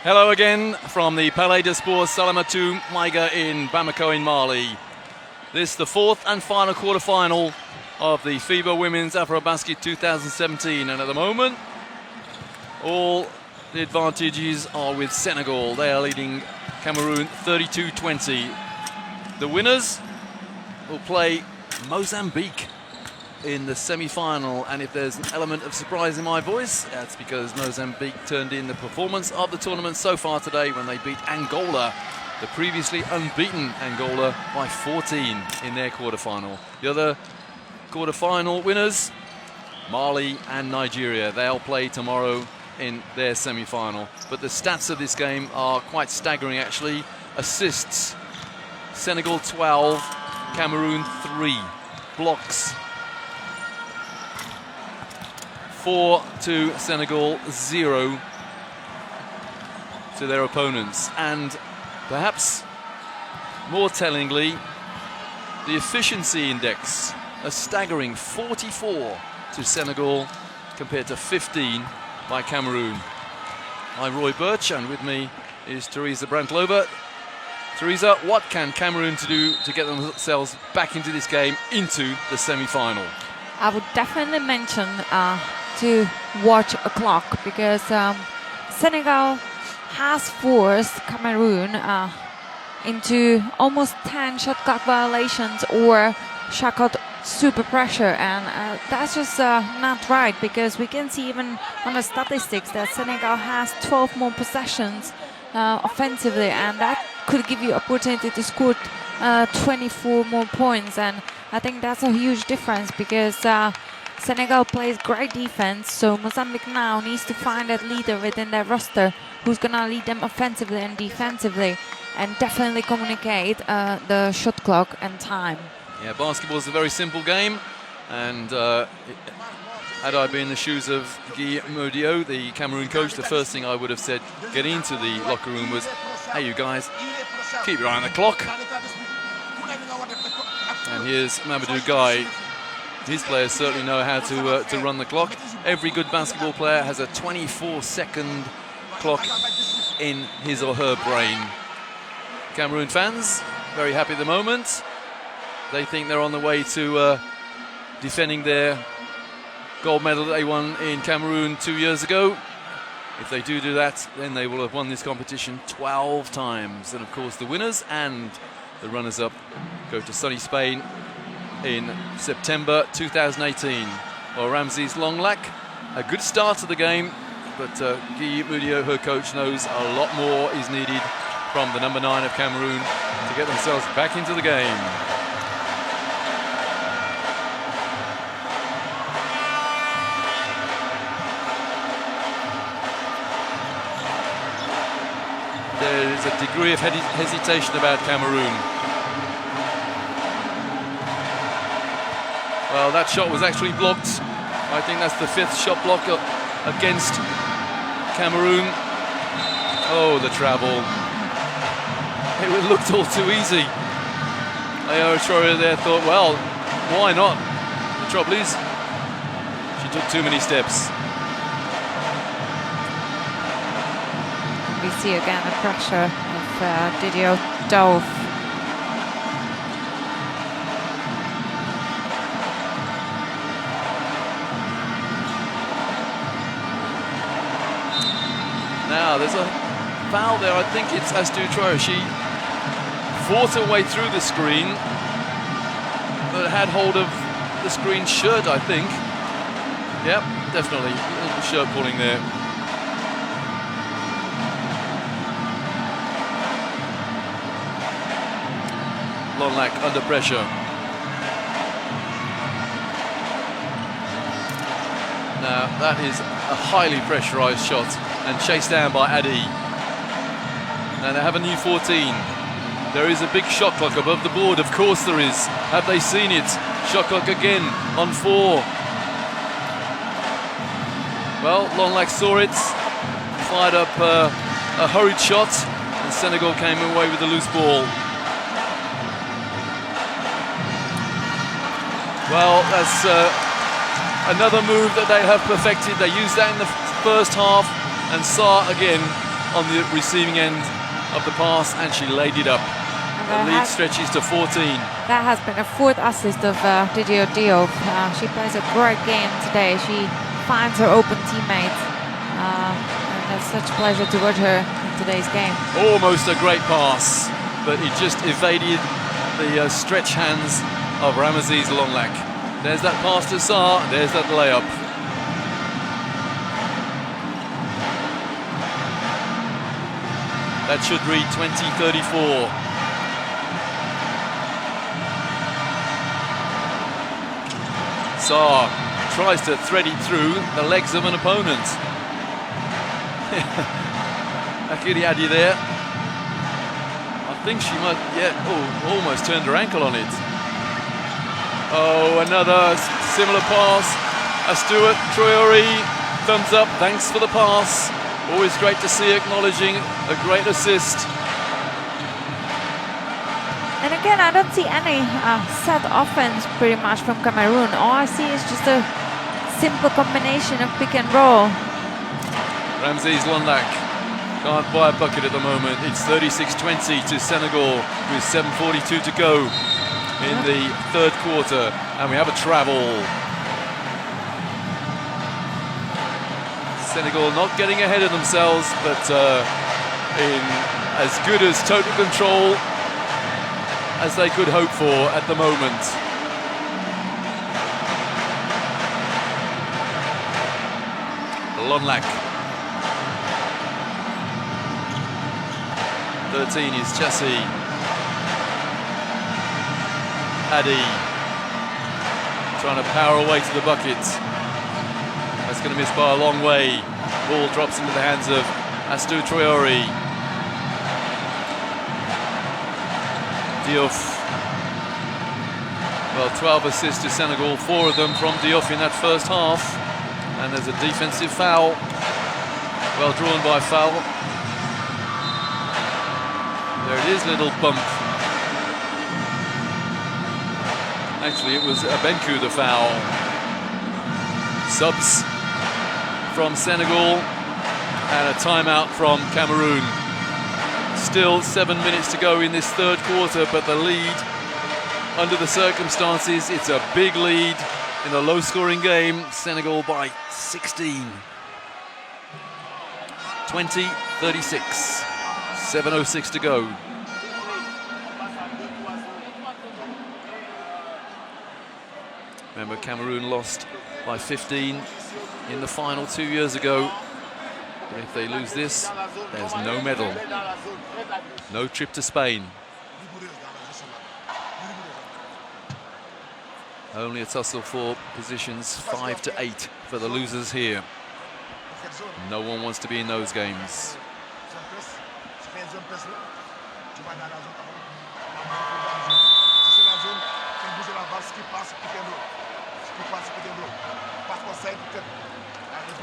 Hello again from the Palais des Sports Salamatu Maiga in Bamako in Mali. This is the fourth and final quarter-final of the FIBA Women's AfroBasket 2017, and at the moment all the advantages are with Senegal. They are leading Cameroon 32-20. The winners will play Mozambique in the semi-final, and if there's an element of surprise in my voice, that's because Mozambique turned in the performance of the tournament so far today when they beat Angola, the previously unbeaten Angola, by 14 in their quarterfinal. The other quarterfinal winners, Mali and Nigeria. They'll play tomorrow in their semi-final. But the stats of this game are quite staggering actually. Assists, Senegal 12, Cameroon 3. Blocks, 4 to Senegal, 0 to their opponents. And perhaps more tellingly, the efficiency index, a staggering 44 to Senegal compared to 15 by Cameroon. I'm Roy Birch, and with me is Teresa Brantlova. Teresa, what can Cameroon do to get themselves back into this game, into the semi-final? I would definitely mention to watch a clock, because Senegal has forced Cameroon into almost 10 shot clock violations or shot clock super pressure, and that's just not right, because we can see even on the statistics that Senegal has 12 more possessions offensively, and that could give you opportunity to score 24 more points. And I think that's a huge difference, because Senegal plays great defense, so Mozambique now needs to find that leader within their roster who's going to lead them offensively and defensively, and definitely communicate the shot clock and time. Yeah, basketball is a very simple game, and had I been in the shoes of Guy Modio, the Cameroon coach, the first thing I would have said getting into the locker room was, hey you guys, keep your eye on the clock. And here's Mamadou Guy. His players certainly know how to run the clock. Every good basketball player has a 24-second clock in his or her brain. Cameroon fans, very happy at the moment. They think they're on the way to defending their gold medal that they won in Cameroon 2 years ago. If they do that, then they will have won this competition 12 times. And of course, the winners and the runners-up go to sunny Spain in September 2018. Well, Ramses Longlack, a good start to the game, but Guy Mudio, her coach, knows a lot more is needed from the number 9 of Cameroon to get themselves back into the game. There is a degree of hesitation about Cameroon. Well, that shot was actually blocked. I think that's the 5th shot block against Cameroon. Oh, the travel. It looked all too easy. Ayara Traore there thought, well, why not? The trouble is, she took too many steps. We see again the pressure of Didier Dolph. Now there's a foul there. I think it's Astou Traore. She fought her way through the screen, but had hold of the screen shirt, I think. Yep, definitely. A little shirt pulling there. Lonlack under pressure. Now that is a highly pressurized shot and chased down by Adi. Now they have a new 14. There is a big shot clock above the board, of course there is. Have they seen it? Shot clock again on 4. Well, Lonlack saw it, fired up a hurried shot, and Senegal came away with the loose ball. Well, that's another move that they have perfected. They used that in the first half, and Sarr again on the receiving end of the pass, and she laid it up. The lead stretches to 14. That has been a fourth assist of Didier Diop. She plays a great game today. She finds her open teammates. And it's such a pleasure to watch her in today's game. Almost a great pass, but it just evaded the stretch hands of Ramesses Longlak. There's that pass to Sarr, there's that layup. That should read 20-34. Sarr tries to thread it through the legs of an opponent. Akiri Adi there. I think she might, almost turned her ankle on it. Oh, another similar pass. A Stuart Traore, thumbs up, thanks for the pass. Always great to see, acknowledging a great assist. And again, I don't see any set offense pretty much from Cameroon. All I see is just a simple combination of pick and roll. Ramesses Longlak can't buy a bucket at the moment. It's 36-20 to Senegal with 7:42 to go in the third quarter. And we have a travel. Senegal not getting ahead of themselves, but in as good as total control as they could hope for at the moment. Longlak. 13 is Chassis. Adi trying to power away to the bucket. That's going to miss by a long way. Ball drops into the hands of Astou Traore. Diouf. Well, 12 assists to Senegal, 4 of them from Diouf in that first half. And there's a defensive foul. Well drawn by Foul. There it is, little bump. Actually, it was Abenku the foul. Subs from Senegal and a timeout from Cameroon. Still 7 minutes to go in this third quarter, but the lead, under the circumstances, it's a big lead in a low-scoring game. Senegal by 16. 20-36. 7:06 to go. Remember, Cameroon lost by 15 in the final 2 years ago. But if they lose this, there's no medal. No trip to Spain. Only a tussle for positions 5 to 8 for the losers here. No one wants to be in those games.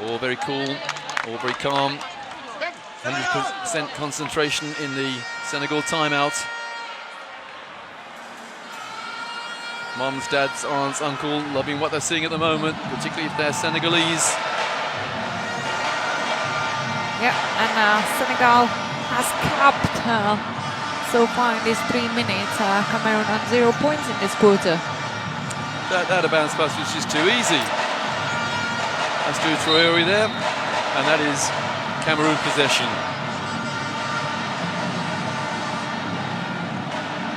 All very cool, all very calm. 100% concentration in the Senegal timeout. Mums, dads, aunts, uncle, loving what they're seeing at the moment, particularly if they're Senegalese. Yeah, and Senegal has capped so far in these 3 minutes. Cameroon on 0 points in this quarter. That out of bounds pass was just too easy. Astou Traore there, and that is Cameroon possession.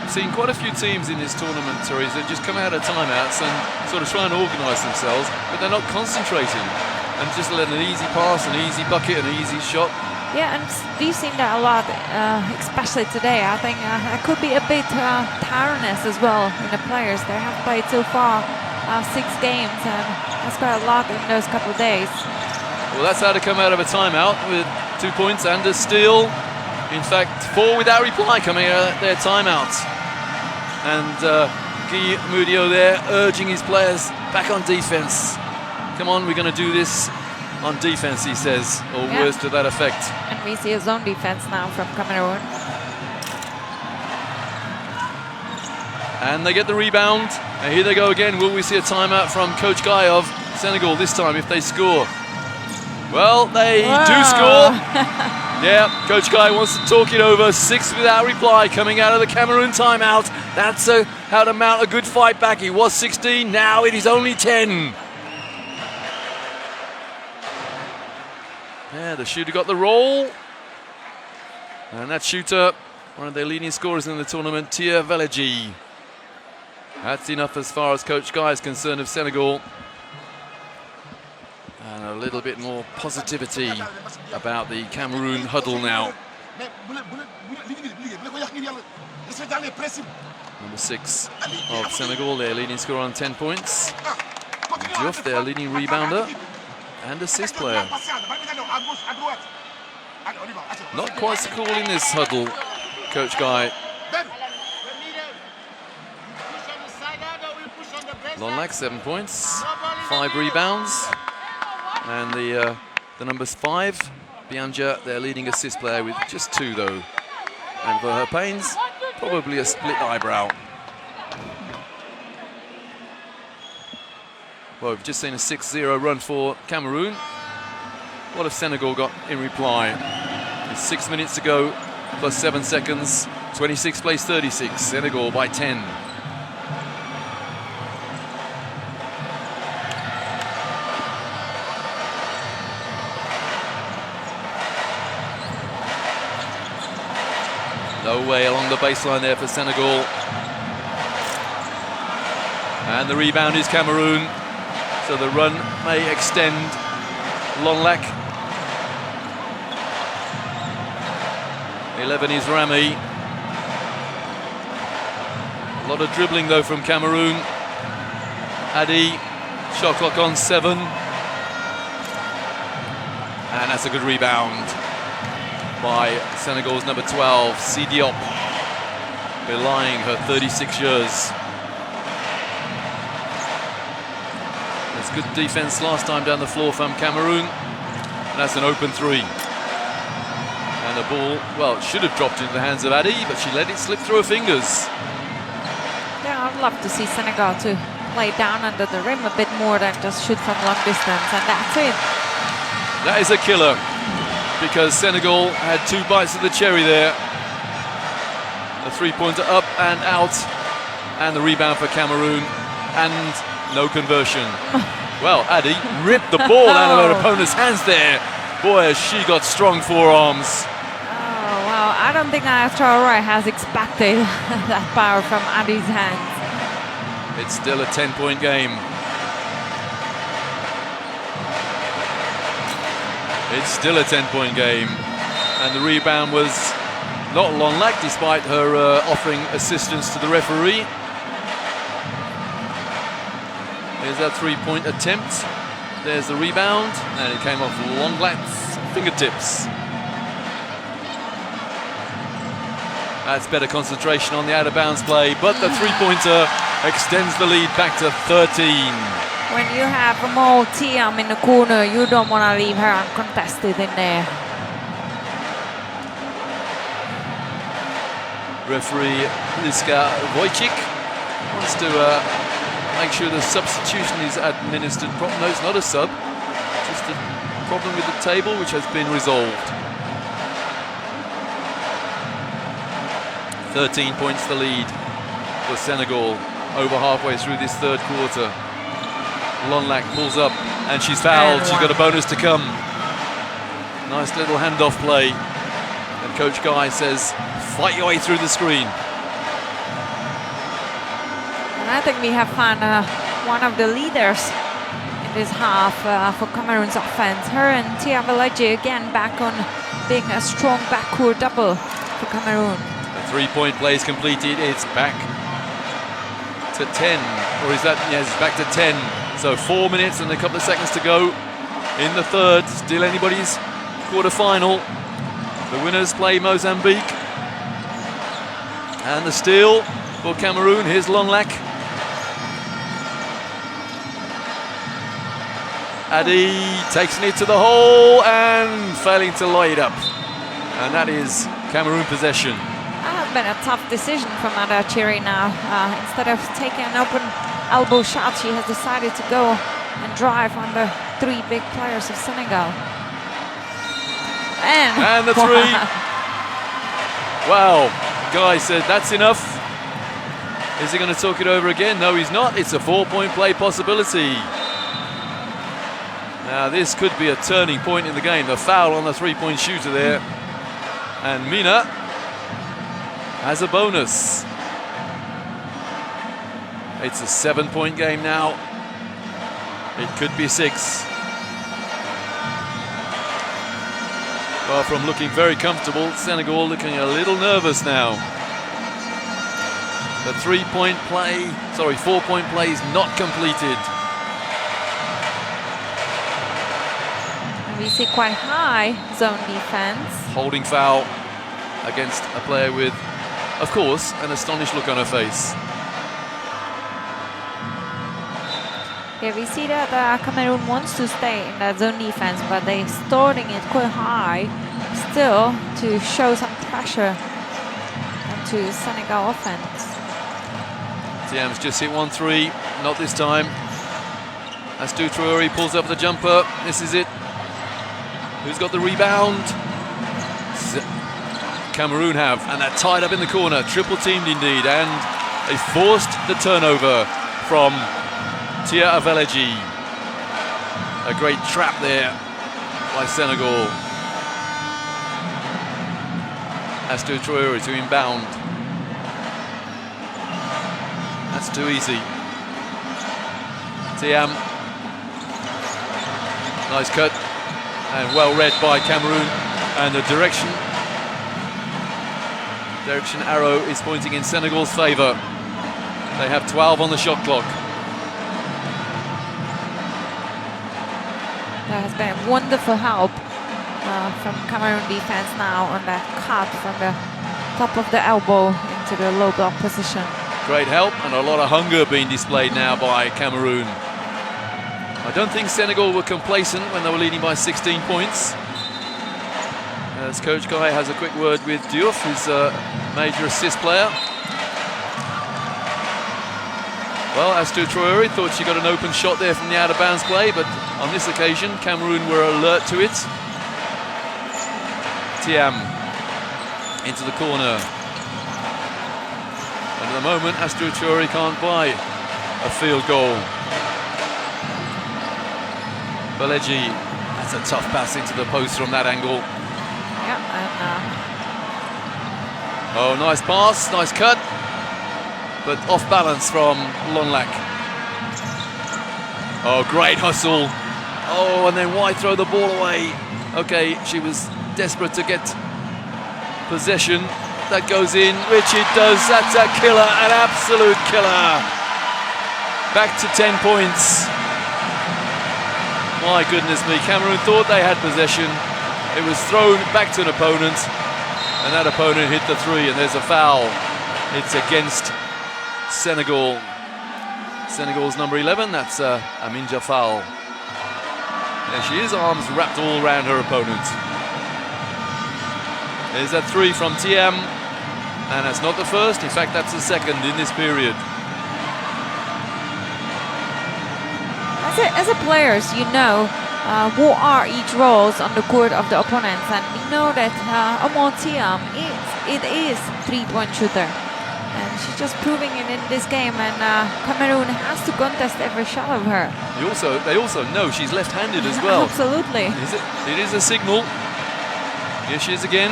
I've seen quite a few teams in this tournament, Therese, that just come out of timeouts and sort of try and organise themselves, but they're not concentrating and just let an easy pass, an easy bucket, an easy shot. Yeah, and we've seen that a lot, especially today. I think it could be a bit tiredness as well in the players. They have played so far 6 games, and that's quite a lot in those couple of days. Well, that's how to come out of a timeout with 2 points and a steal. In fact, 4 without reply coming out of their timeout. And Guy Mudio there urging his players back on defense. Come on, we're going to do this on defense, he says, or words to that effect. And we see a zone defense now from Cameroon. And they get the rebound. And here they go again. Will we see a timeout from Coach Guy of Senegal this time if they score? Well, they do score. Yeah, Coach Guy wants to talk it over. 6 without reply coming out of the Cameroon timeout. That's how to mount a good fight back. He was 16, now it is only 10. Yeah, the shooter got the roll. And that shooter, one of their leading scorers in the tournament, Tia Veleji. That's enough as far as Coach Guy is concerned of Senegal. And a little bit more positivity about the Cameroon huddle now. Number 6 of Senegal, their leading scorer on 10 points. Diouf, their leading rebounder and assist player. Not quite so cool in this huddle, Coach Guy. Lonlac, 7 points, 5 rebounds. And the numbers 5, Bianja, their leading assist player with just 2 though. And for her pains, probably a split eyebrow. Well, we've just seen a 6-0 run for Cameroon. What have Senegal got in reply? With 6 minutes to go, plus 7 seconds. 26 plays 36. Senegal by 10. No way along the baseline there for Senegal. And the rebound is Cameroon. So the run may extend. Lonlac. 11 is Rami. A lot of dribbling though from Cameroon. Adi, shot clock on 7. And that's a good rebound by Senegal's number 12, Sidiop, belying her 36 years. There's good defense last time down the floor from Cameroon. And that's an open 3. And the ball, well, it should have dropped into the hands of Adi, but she let it slip through her fingers. Yeah, I'd love to see Senegal to play down under the rim a bit more than just shoot from long distance, and that's it. That is a killer, because Senegal had 2 bites of the cherry there. The 3-pointer up and out, and the rebound for Cameroon, and no conversion. Well, Adi ripped the ball out of her opponent's hands there. Boy, has she got strong forearms. Oh, wow. I don't think Traoré has expected that power from Adi's hands. It's still a 10-point game. It's still a 10-point game. And the rebound was not Lonlac, despite her offering assistance to the referee. Here's that 3-point attempt. There's the rebound, and it came off Longlac's fingertips. That's better concentration on the out-of-bounds play, but the 3-pointer extends the lead back to 13. When you have Mo Thiam in the corner, you don't want to leave her uncontested in there. Referee Liska Wojcik wants to make sure the substitution is administered properly. No, it's not a sub, just a problem with the table which has been resolved. 13 points the lead for Senegal over halfway through this 3rd quarter. Lonlac pulls up and she's fouled. She's got a bonus to come. Nice little handoff play. And Coach Guy says, fight your way through the screen. And I think we have found one of the leaders in this half for Cameroon's offense. Her and Tia Veleji again back on being a strong backcourt double for Cameroon. The 3-point play is completed. It's back to 10. Or is that? Yes, it's back to 10. So 4 minutes and a couple of seconds to go in the 3rd. Still anybody's quarterfinal. The winners play Mozambique. And the steal for Cameroon. Here's Lonlac. Adi takes it to the hole and failing to light up. And that is Cameroon possession. That has been a tough decision from Ada Chiri now. Instead of taking an open elbow shot, she has decided to go and drive on the 3 big players of Senegal. And the three. Wow. Guy said, that's enough. Is he going to talk it over again? No, he's not. It's a 4-point play possibility. Now, this could be a turning point in the game. The foul on the three-point shooter there. And Mina has a bonus. It's a 7-point game now. It could be 6. Far from looking very comfortable, Senegal looking a little nervous now. The 4-point play is not completed. And we see quite high zone defense. Holding foul against a player with, of course, an astonished look on her face. Yeah, we see that Cameroon wants to stay in that zone defense, but they're starting it quite high still to show some pressure onto Senegal offense. Tiam's just hit 1-3, not this time. Astou Traoré pulls up the jumper. This is it. Who's got the rebound? Cameroon have, and they're tied up in the corner. Triple teamed indeed, and they forced the turnover from Tia Aveleji. A great trap there by Senegal. Astou Traoré to inbound. That's too easy. Tiam. Nice cut. And well read by Cameroon. And the direction arrow is pointing in Senegal's favour. They have 12 on the shot clock. There has been wonderful help from Cameroon defense now on that cut from the top of the elbow into the low block position. Great help and a lot of hunger being displayed now by Cameroon. I don't think Senegal were complacent when they were leading by 16 points. As Coach Guy has a quick word with Diouf, his major assist player. Well, Astou Traoré thought she got an open shot there from the out-of-bounds play, but on this occasion, Cameroon were alert to it. Tiam into the corner. And at the moment, Astou Traoré can't buy a field goal. Beleji, that's a tough pass into the post from that angle. Yeah, and oh, nice pass, nice cut, but off balance from Lonlac. Oh, great hustle. Oh, and then why throw the ball away? Okay, she was desperate to get possession. That goes in, which it does. That's a killer, an absolute killer. Back to 10 points. My goodness me, Cameroon thought they had possession. It was thrown back to an opponent, and that opponent hit the three, and there's a foul. It's against Senegal. Senegal's number 11, that's Aminja foul. There she is, arms wrapped all around her opponent. There's that three from Tiam, and that's not the first, in fact that's the second in this period. as a players, you know what are each roles on the court of the opponents, and we know that Omar Tiam is three-point shooter, and she's just proving it in this game, and Cameroon has to contest every shot of her. They also know she's left-handed as well. Absolutely. It is a signal. Here she is again.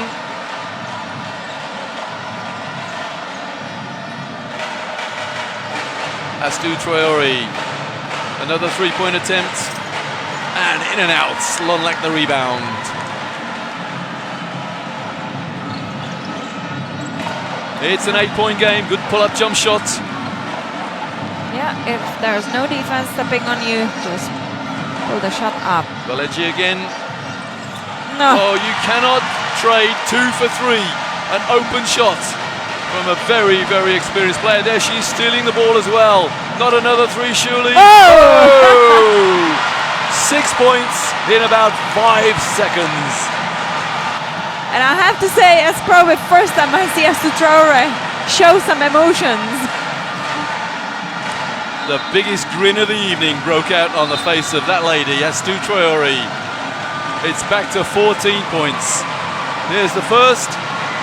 Astou Traoré, another three-point attempt, and in and out. Lonlac the rebound. It's an 8-point game. Good pull-up jump shot. Yeah, if there's no defense stepping on you, just pull the shot up. Beleji again. No. Oh, you cannot trade 2 for 3. An open shot from a very, very experienced player. There she's stealing the ball as well. Not another three, surely. Oh! 6 points in about 5 seconds. And I have to say, it's probably the first time I see Astou Traoré show some emotions. The biggest grin of the evening broke out on the face of that lady, Astou Traoré. It's back to 14 points. There's the first,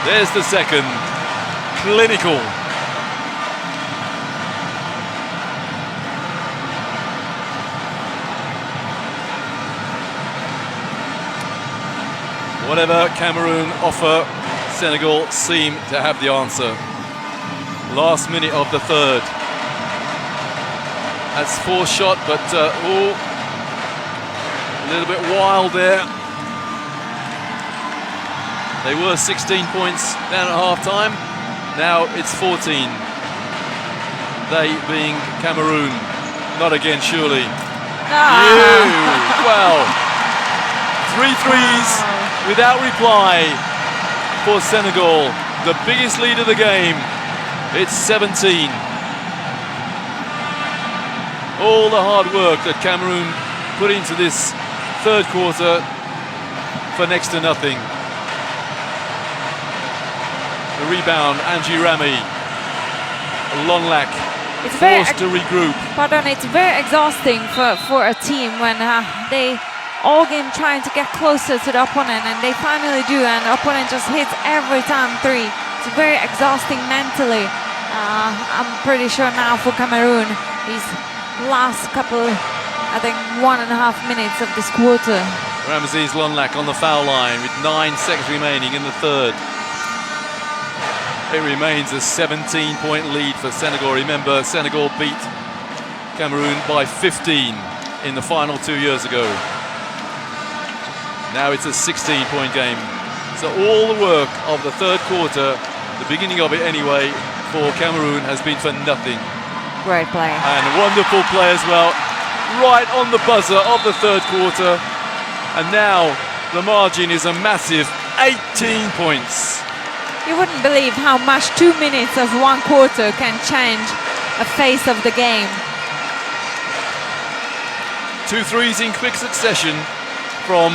there's the second. Clinical. Whatever Cameroon offer, Senegal seem to have the answer. Last minute of the third. That's fourth shot, but a little bit wild there. They were 16 points down at half-time. Now it's 14. They being Cameroon. Not again, surely. Well, 3 threes without reply for Senegal. The biggest lead of the game. It's 17. All the hard work that Cameroon put into this third quarter for next to nothing. The rebound, Angie Rami. Lonlac forced to regroup. Pardon, it's very exhausting for a team when they all game trying to get closer to the opponent, and they finally do, and the opponent just hits every time three. It's very exhausting mentally. I'm pretty sure now for Cameroon, these last couple, I think 1.5 minutes of this quarter. Ramses Lonlac on the foul line with 9 seconds remaining in the third. It remains a 17-point lead for Senegal. Remember, Senegal beat Cameroon by 15 in the final 2 years ago. Now it's a 16-point game. So all the work of the third quarter, the beginning of it anyway, for Cameroon has been for nothing. Great play. And wonderful play as well. Right on the buzzer of the third quarter. And now the margin is a massive 18 points. You wouldn't believe how much 2 minutes of one quarter can change a face of the game. 2 threes in quick succession from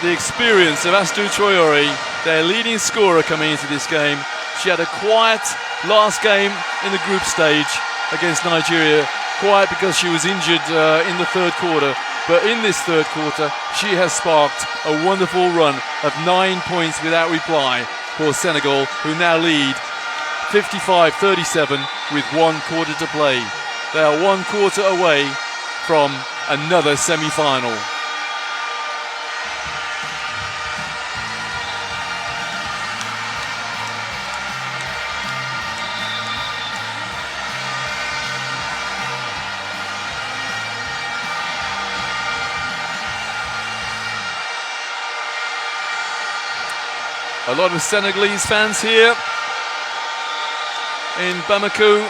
the experience of Astou Traoré, their leading scorer coming into this game. She had a quiet last game in the group stage against Nigeria. Quiet because she was injured in the third quarter. But in this third quarter, she has sparked a wonderful run of 9 points without reply for Senegal, who now lead 55-37 with 1 quarter to play. They are 1 quarter away from another semi-final. A lot of Senegalese fans here in Bamako,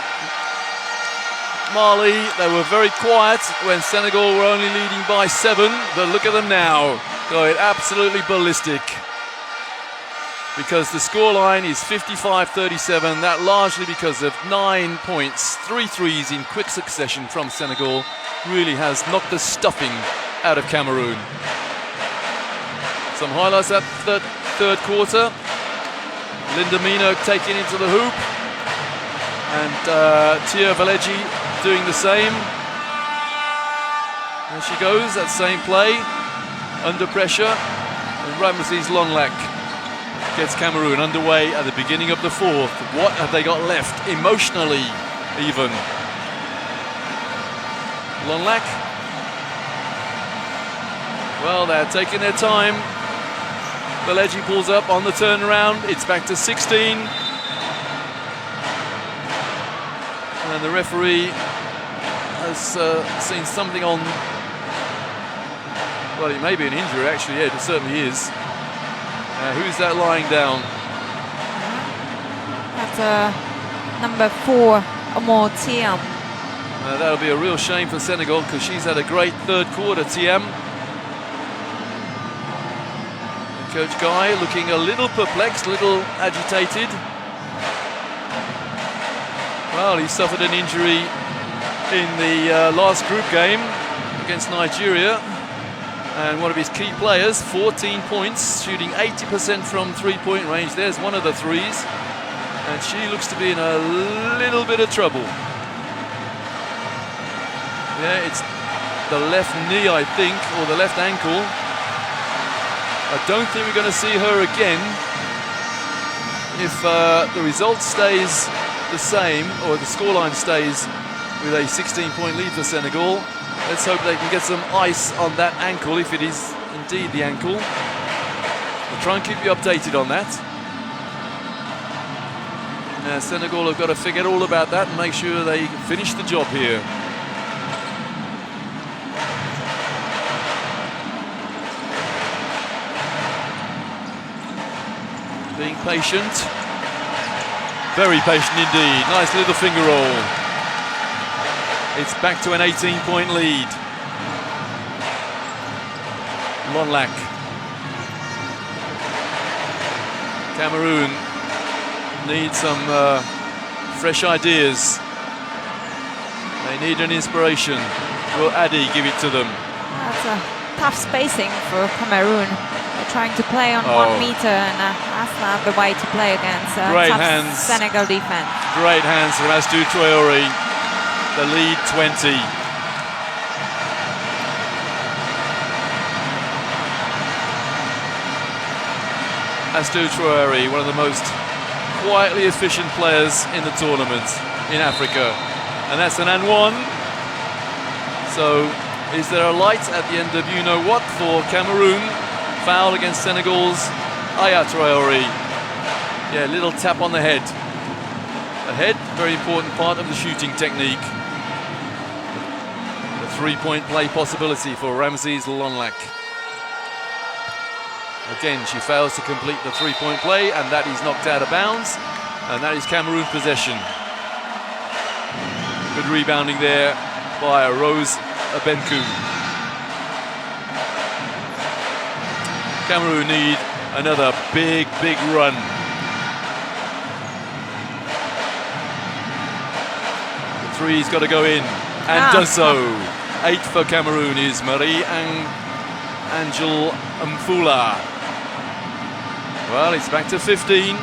Mali. They were very quiet when Senegal were only leading by 7, but look at them now, going absolutely ballistic. Because the scoreline is 55-37, that largely because of 9 points, 3 threes in quick succession from Senegal, really has knocked the stuffing out of Cameroon. Some highlights at the third quarter. Linda Mino taking into the hoop, and Tia Valeji doing the same. There she goes, that same play, under pressure, and Ramses Lonlac gets Cameroon underway at the beginning of the fourth. What have they got left emotionally, even? Lonlac. Well, they're taking their time. Valeji pulls up on the turnaround. It's back to 16. And the referee has seen something on... Well, it may be an injury, actually. Yeah, it certainly is. Who's that lying down? That's number 4, Omar Thiam. That'll be a real shame for Senegal because she's had a great third quarter, Thiam. Coach Guy looking a little perplexed, a little agitated. Well, he suffered an injury in the last group game against Nigeria. And one of his key players, 14 points, shooting 80% from three-point range. There's one of the threes. And she looks to be in a little bit of trouble. Yeah, it's the left knee, I think, or the left ankle. I don't think we're going to see her again. If the result stays the same, or the scoreline stays with a 16-point lead for Senegal, let's hope they can get some ice on that ankle, if it is indeed the ankle. We'll try and keep you updated on that. Senegal have got to forget all about that and make sure they finish the job here. Being patient. Very patient indeed. Nice little finger roll. It's back to an 18-point lead. Lonlac. Cameroon need some fresh ideas. They need an inspiration. Will Addy give it to them? That's a tough spacing for Cameroon. They're trying to play on 1 meter, and that's not the way to play against tough Senegal defense. Great hands from Astou Traoré. The lead 20. Astou Traoré, one of the most quietly efficient players in the tournament in Africa. And that's an and one. So is there a light at the end of you-know-what for Cameroon? Foul against Senegal's Aya Traoré. Yeah, little tap on the head. The head, very important part of the shooting technique. The three-point play possibility for Ramses Lonlac. Again, she fails to complete the three-point play, and that is knocked out of bounds, and that is Cameroon possession. Good rebounding there by Rose Abenku. Cameroon need another big run. The three's got to go in, and does so. 8 for Cameroon is Marie Angel Mfula. Well, it's back to 15,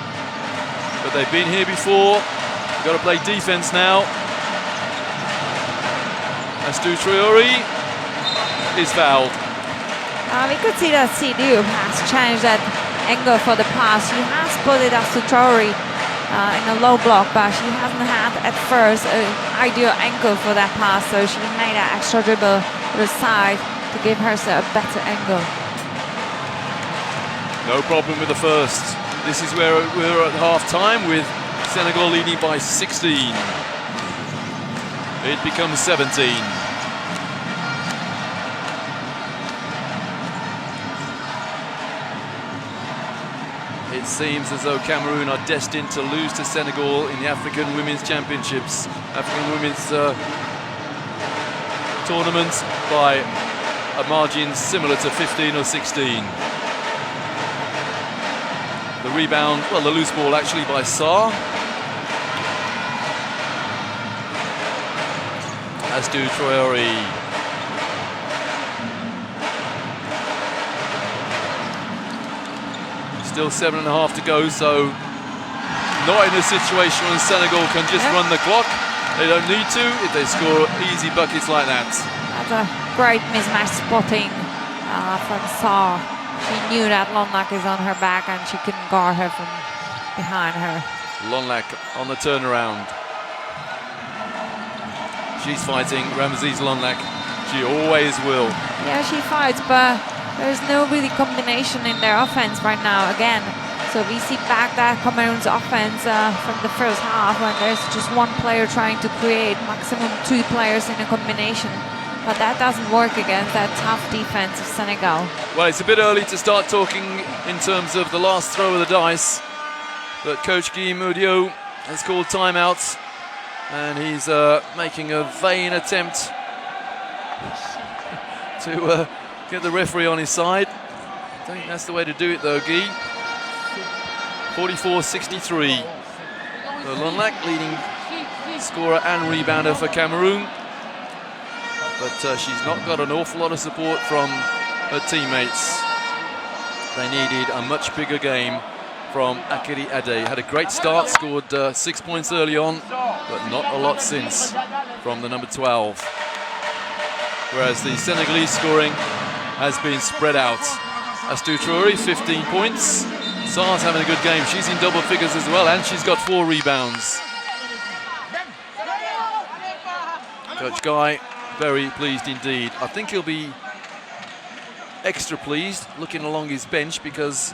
but they've been here before. They've got to play defense now. Astou Traoré is fouled. We could see that Sidhu has changed that angle for the pass. She has put it Astou Traoré in a low block, but she hasn't had at first an ideal angle for that pass, so she made that extra dribble to the side to give herself a better angle. No problem with the first. This is where we're at half-time with Senegal leading by 16. It becomes 17. It seems as though Cameroon are destined to lose to Senegal in the African Women's Championships, African Women's tournament, by a margin similar to 15 or 16. The rebound, well, the loose ball actually by Sarr. Astou Traoré. Still 7.5 to go, so not in a situation when Senegal can just run the clock. They don't need to if they score easy buckets like that. That's a great mismatch spotting from Sarr. She knew that Lonlac is on her back and she couldn't guard her from behind her. Lonlac on the turnaround. She's fighting Ramses Lonlac. She always will. Yeah, she fights, but there's no really combination in their offense right now again. So we see back that Cameroon's offense from the first half, when there's just one player trying to create maximum 2 players in a combination. But that doesn't work against that tough defense of Senegal. Well, it's a bit early to start talking in terms of the last throw of the dice, but Coach Guy Mudio has called timeouts, and he's making a vain attempt to get the referee on his side. I don't think that's the way to do it though, Guy. 44-63. So Lonlac leading scorer and rebounder for Cameroon. But she's not got an awful lot of support from her teammates. They needed a much bigger game from Akiri Ade. Had a great start, scored 6 points early on, but not a lot since from the number 12. Whereas the Senegalese scoring has been spread out. Astu Traore, 15 points. Sar's having a good game. She's in double figures as well, and she's got 4 rebounds. Coach Guy, very pleased indeed. I think he'll be extra pleased looking along his bench because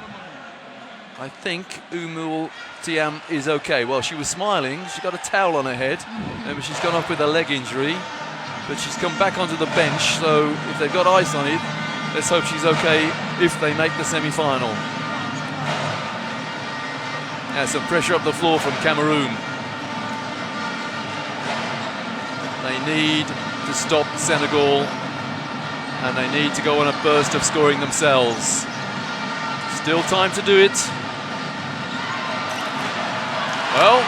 I think Umul Tiam is okay. Well, she was smiling. She got a towel on her head. Maybe she's gone off with a leg injury, but she's come back onto the bench. So if they've got ice on it, let's hope she's okay if they make the semi-final. Now some pressure up the floor from Cameroon. They need to stop Senegal, and they need to go on a burst of scoring themselves. Still time to do it. Well,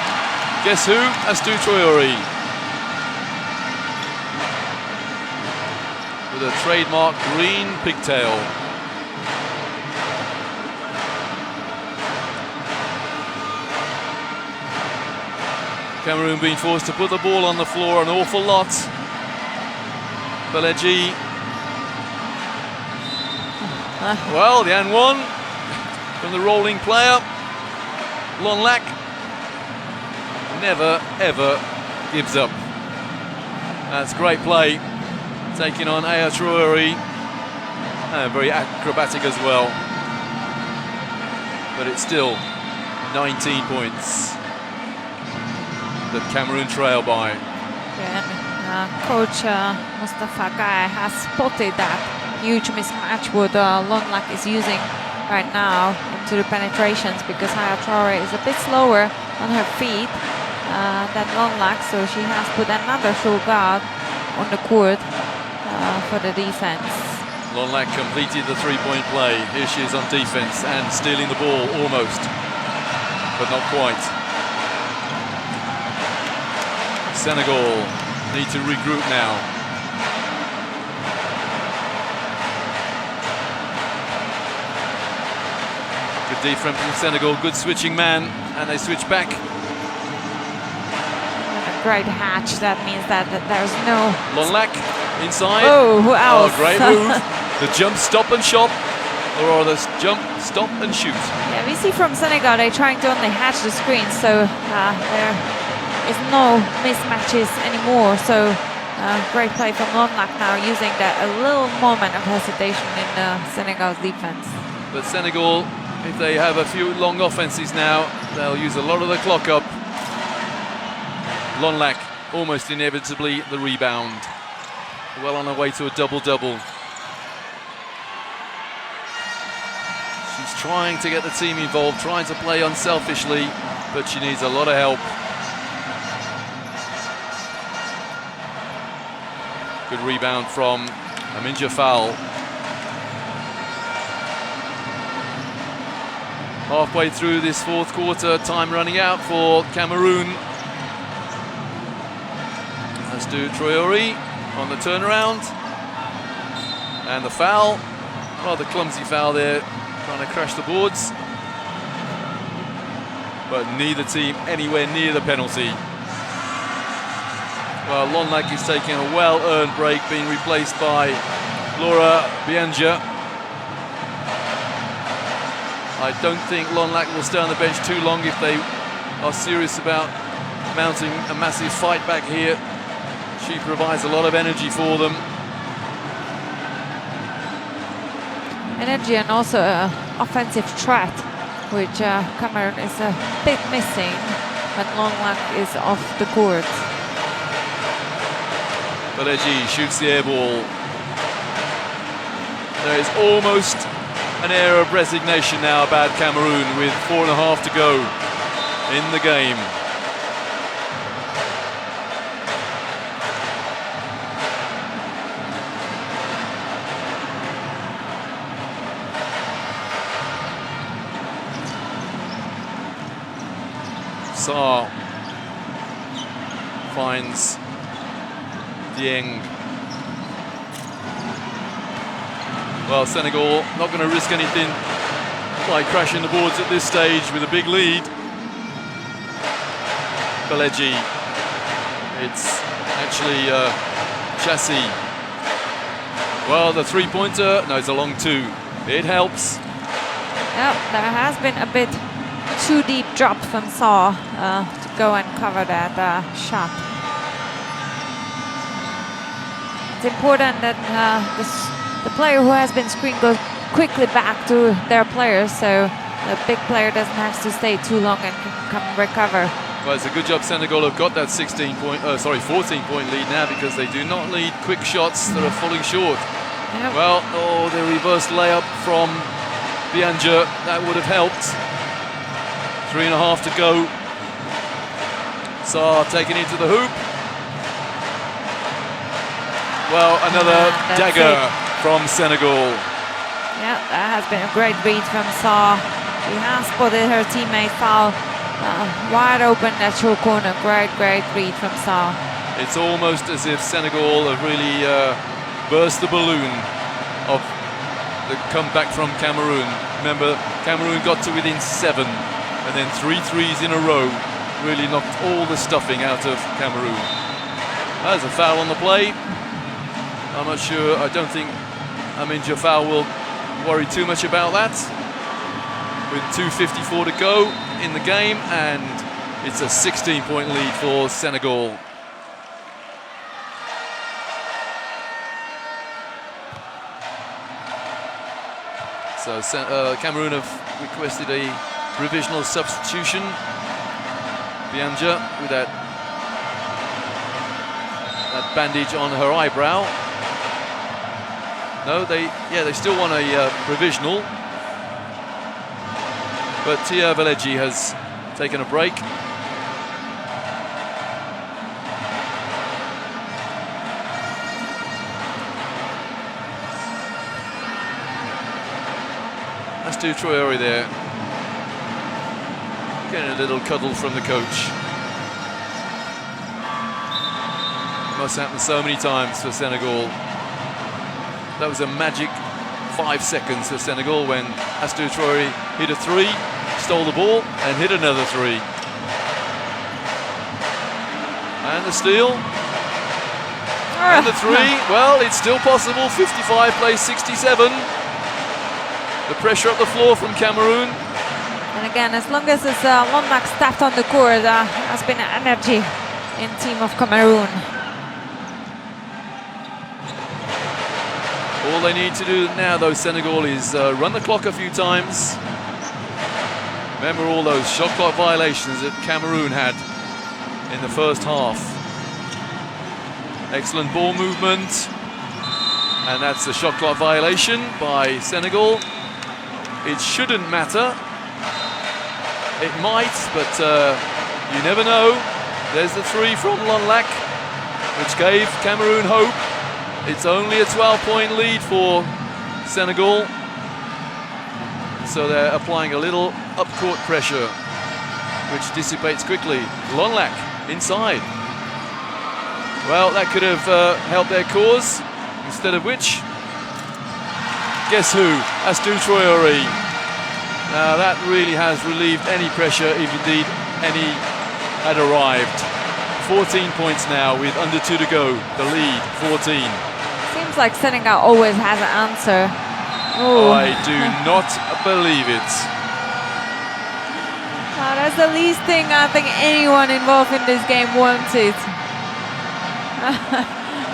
guess who? Astu Traore. With a trademark green pigtail. Cameroon being forced to put the ball on the floor an awful lot. Beleji. Well, the and one from the rolling player. Lonlac never ever gives up. That's great play. Taking on Aya Traore. And very acrobatic as well. But it's still 19 points that Cameroon trail by. Yeah, and Coach Mustafa Guy has spotted that huge mismatch what Lonlac is using right now into the penetrations, because Aya Traore is a bit slower on her feet than Lonlac, so she has put another short guard on the court for the defense. Lonlac completed the three-point play. Here she is on defense and stealing the ball almost, but not quite. Senegal need to regroup now. Good defense from Senegal, good switching man, and they switch back. And a great hatch, that means that there's no... Lonlac inside. Oh, who else? Oh, great move. The jump, stop and shot, or the jump, stop and shoot. Yeah, we see from Senegal they're trying to only hatch the screen, so there is no mismatches anymore. So great play from Lonlac now, using that a little moment of hesitation in Senegal's defense. But Senegal, if they have a few long offenses now, they'll use a lot of the clock up. Lonlac almost inevitably the rebound. Well on her way to a double-double. She's trying to get the team involved, trying to play unselfishly, but she needs a lot of help. Good rebound from Aminja Fowl. Halfway through this fourth quarter, time running out for Cameroon. Astu Traore on the turnaround. And the foul, rather clumsy foul there, trying to crash the boards. But neither team anywhere near the penalty. Well, Lonlac is taking a well-earned break, being replaced by Laura Bianja. I don't think Lonlac will stay on the bench too long if they are serious about mounting a massive fight back here. She provides a lot of energy for them. Energy and also offensive threat, which Cameroon is a bit missing when Lonlac is off the court. Beleji shoots the air ball. There is almost an air of resignation now about Cameroon with 4.5 to go in the game. Sarr finds Dieng. Well, Senegal not going to risk anything by crashing the boards at this stage with a big lead. Beleji. It's actually Chassis. Well, the three-pointer, no, it's a long two. It helps. Yep, there has been a bit too deep drop from Saw to go and cover that shot. It's important that the player who has been screened goes quickly back to their players, so the big player doesn't have to stay too long and can come recover. Well, it's a good job Senegal have got that 14-point lead now, because they do not need quick shots that are falling short. Yep. Well, the reverse layup from Bianja, that would have helped. 3.5 to go. Sarr taking it to the hoop. Well, another dagger from Senegal. Yeah, that has been a great read from Saw. He has spotted her teammate foul. Wide open that short corner. Great read from Saw. It's almost as if Senegal have really burst the balloon of the comeback from Cameroon. Remember, Cameroon got to within 7, and then 3 threes in a row really knocked all the stuffing out of Cameroon. There's a foul on the play. I'm not sure. I don't think Amin Jafal will worry too much about that. With 2:54 to go in the game, and it's a 16-point lead for Senegal. So Cameroon have requested a provisional substitution. Bianja with that bandage on her eyebrow. No, they still want a provisional. But Tia Veleji has taken a break. Astu Traore there, getting a little cuddle from the coach. Must happen so many times for Senegal. That was a magic 5 seconds for Senegal when Astu Traore hit a 3, stole the ball, and hit another 3. And the steal. And the 3. Well, it's still possible. 55 plays 67. The pressure up the floor from Cameroon. And again, as long as it's Lonmak stepped on the court, has been energy in team of Cameroon. All they need to do now, though, Senegal, is run the clock a few times. Remember all those shot clock violations that Cameroon had in the first half. Excellent ball movement. And that's a shot clock violation by Senegal. It shouldn't matter. It might, but you never know. There's the 3 from Lonlak, which gave Cameroon hope. It's only a 12-point lead for Senegal. So they're applying a little up-court pressure, which dissipates quickly. Lonlak inside. Well, that could have helped their cause. Instead of which, guess who? Astu Traore. Now that really has relieved any pressure, if indeed any had arrived. 14 points now with under 2 to go. The lead, 14. Seems like Senegal always has an answer. Oh, I do not believe it. That's the least thing I think anyone involved in this game wanted.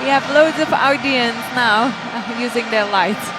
We have loads of audience now using their lights.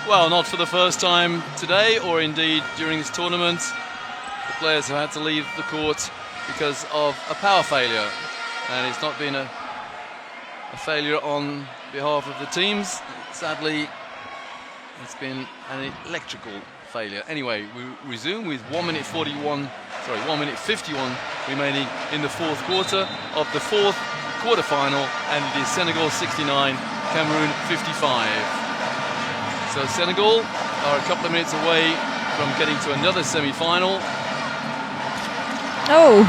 Well, not for the first time today, or indeed during this tournament. The players have had to leave the court because of a power failure, and it's not been a failure on behalf of the teams. Sadly, it's been an electrical failure. Anyway, we resume with 1 minute 51 remaining in the fourth quarter of the fourth quarterfinal, and it is Senegal 69, Cameroon 55. So Senegal are a couple of minutes away from getting to another semi-final. Oh,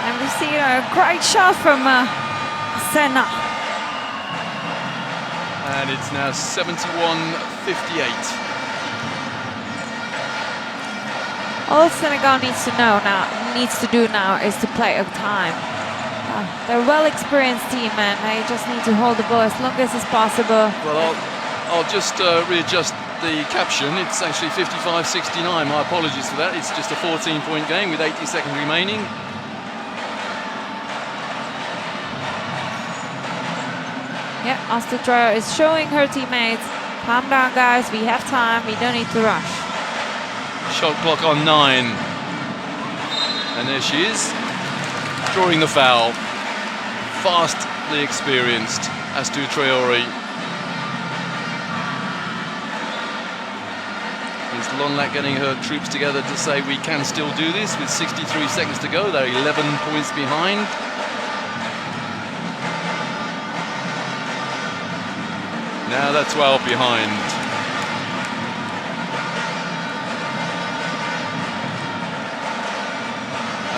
and we see a great shot from Senna. And it's now 71-58. All Senegal needs to do now is to play over time. They're a well-experienced team, and they just need to hold the ball as long as is possible. Well, I'll just readjust the caption. It's actually 55-69. My apologies for that. It's just a 14-point game with 80 seconds remaining. Yeah, Astra is showing her teammates, calm down guys, we have time, we don't need to rush. Shot clock on 9. And there she is, drawing the foul. Vastly experienced, Astou Traoré. Is Lonlac getting her troops together to say we can still do this with 63 seconds to go? They're 11 points behind. Now they're 12 behind.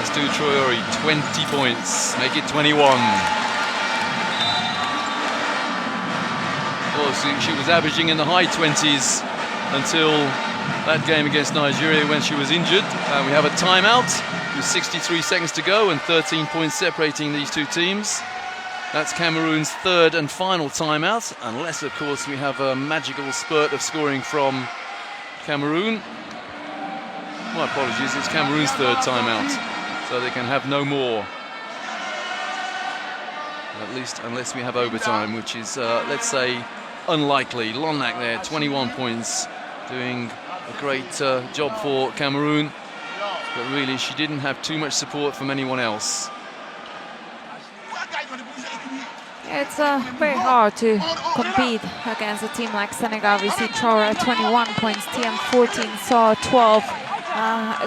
Astou Traoré, 20 points, make it 21. Well, she was averaging in the high 20s until that game against Nigeria when she was injured. We have a timeout with 63 seconds to go and 13 points separating these two teams. That's Cameroon's third and final timeout, unless, of course, we have a magical spurt of scoring from Cameroon. My apologies, it's Cameroon's third timeout, so they can have no more. At least unless we have overtime, which is, let's say, unlikely. Lonlac there, 21 points, doing a great job for Cameroon, but really she didn't have too much support from anyone else. It's very hard to compete against a team like Senegal. We see Traoré 21 points, TM 14, Saw 12.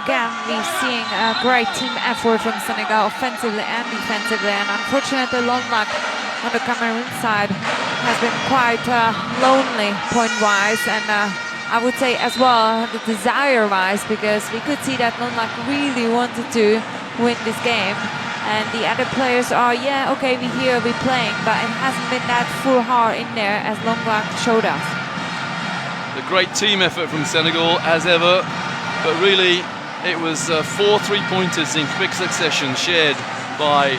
Again, we're seeing a great team effort from Senegal offensively and defensively, and unfortunately Lonlac on the Cameroon side has been quite lonely point-wise, and I would say as well the desire-wise, because we could see that Lonlac really wanted to win this game. And the other players are, yeah, okay, we're here, we're playing, but it hasn't been that full heart in there as Lonlac showed us. The great team effort from Senegal as ever, but really it was 4 3-pointers in quick succession shared by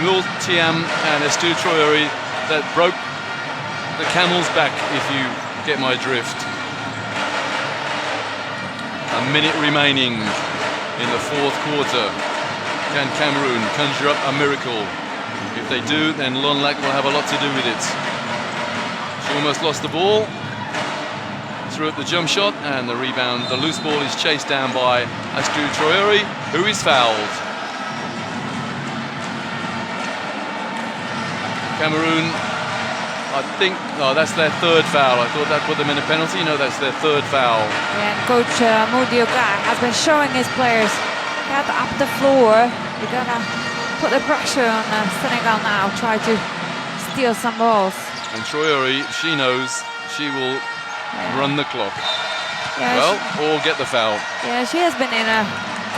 Emile Thiam and Astou Traoré that broke the camel's back, if you get my drift. A minute remaining in the fourth quarter. Can Cameroon conjure up a miracle? If they do, then Lonlac will have a lot to do with it. She almost lost the ball. Threw at the jump shot, and the rebound, the loose ball is chased down by Astou Traoré, who is fouled. Cameroon, I think, oh, that's their third foul. I thought that put them in a penalty. No, that's their third foul. And Coach Modioga has been showing his players, get up the floor. We're gonna put the pressure on Senegal now, try to steal some balls. And Traoré, she knows she will run the clock. Yeah, well, or get the foul. Yeah, she has been in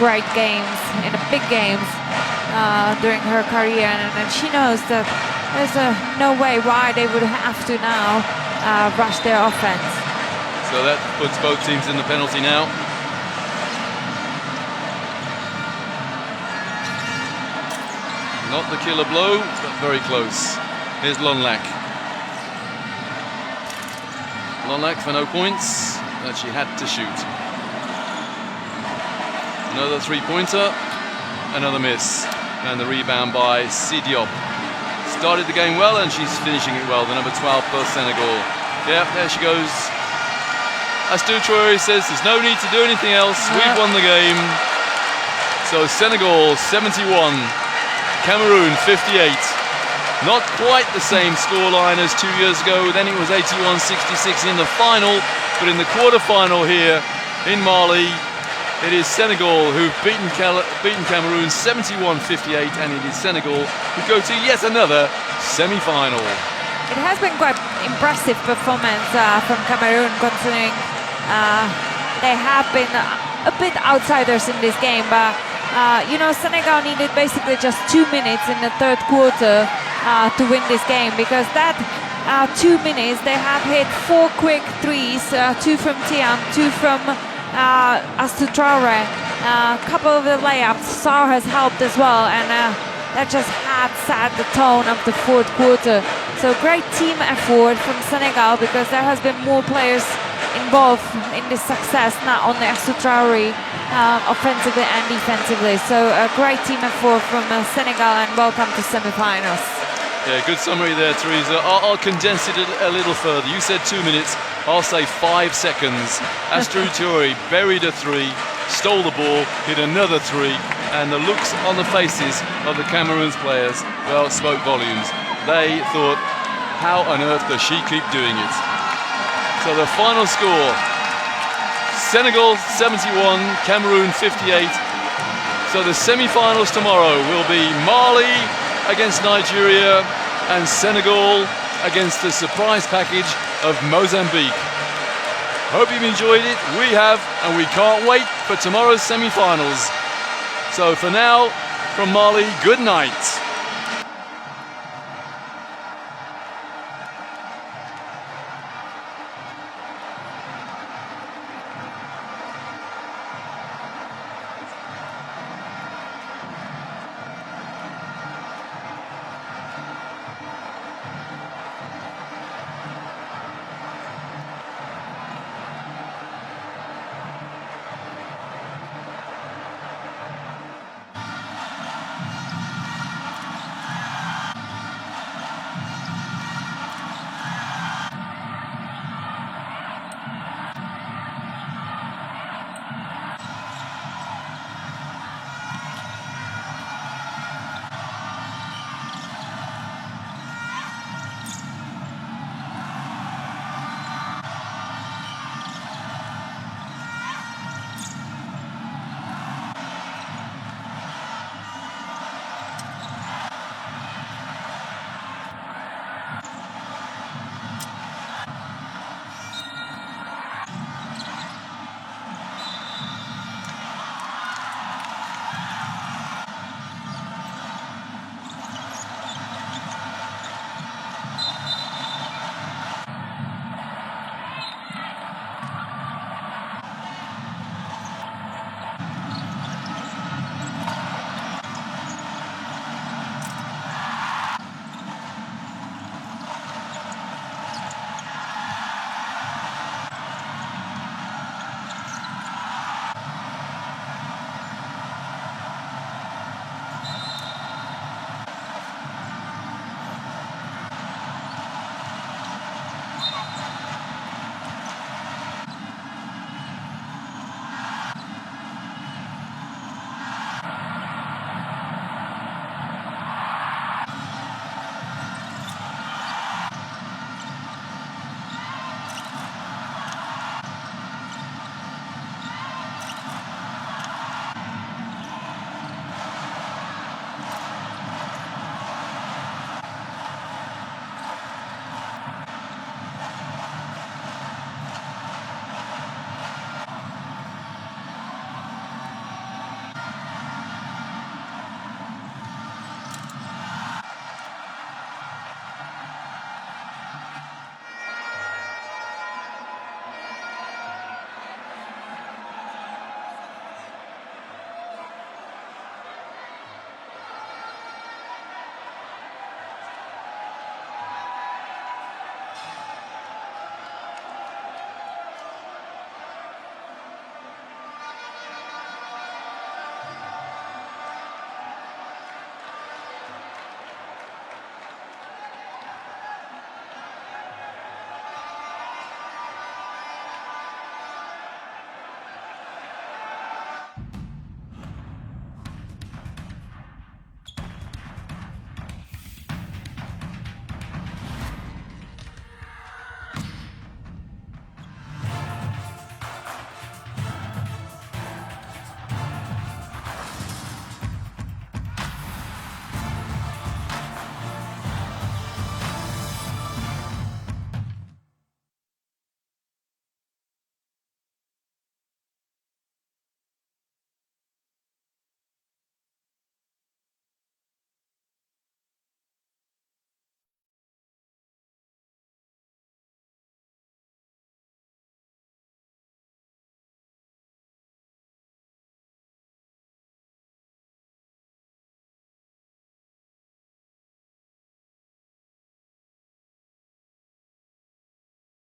great games, in big games during her career, and she knows that there's no way why they would have to now rush their offense. So that puts both teams in the penalty now. Not the killer blow, but very close. Here's Lonlac. Lonlac for no points, that she had to shoot. Another three-pointer, another miss. And the rebound by Sidiop. Started the game well, and she's finishing it well, the number 12 for Senegal. Yeah, there she goes. Astou Traoré says there's no need to do anything else. We've won the game. So Senegal 71, Cameroon 58. Not quite the same scoreline as 2 years ago. Then it was 81-66 in the final. But in the quarterfinal here in Mali, it is Senegal who've beaten Cameroon 71-58, and it is Senegal who go to yet another semi-final. It has been quite impressive performance from Cameroon, considering they have been a bit outsiders in this game. But Senegal needed basically just 2 minutes in the third quarter to win this game, because that 2 minutes they have hit 4 quick threes, 2 from Tiam, 2 from Astou Traoré, a couple of the layups. Sarr has helped as well, and that just had set the tone of the fourth quarter. So great team effort from Senegal, because there has been more players involved in this success, not only Astou Traoré, offensively and defensively. So a great team effort from Senegal, and welcome to semi-finals. Yeah, good summary there, Teresa. I'll condense it a little further. You said 2 minutes, I'll say 5 seconds. Astou Traoré buried a 3, stole the ball, hit another 3, and the looks on the faces of the Cameroon's players, well, spoke volumes. They thought, how on earth does she keep doing it? So the final score, Senegal 71, Cameroon 58. So the semi-finals tomorrow will be Mali against Nigeria and Senegal against the surprise package of Mozambique. Hope you've enjoyed it. We have, and we can't wait for tomorrow's semi-finals. So for now, from Mali, good night.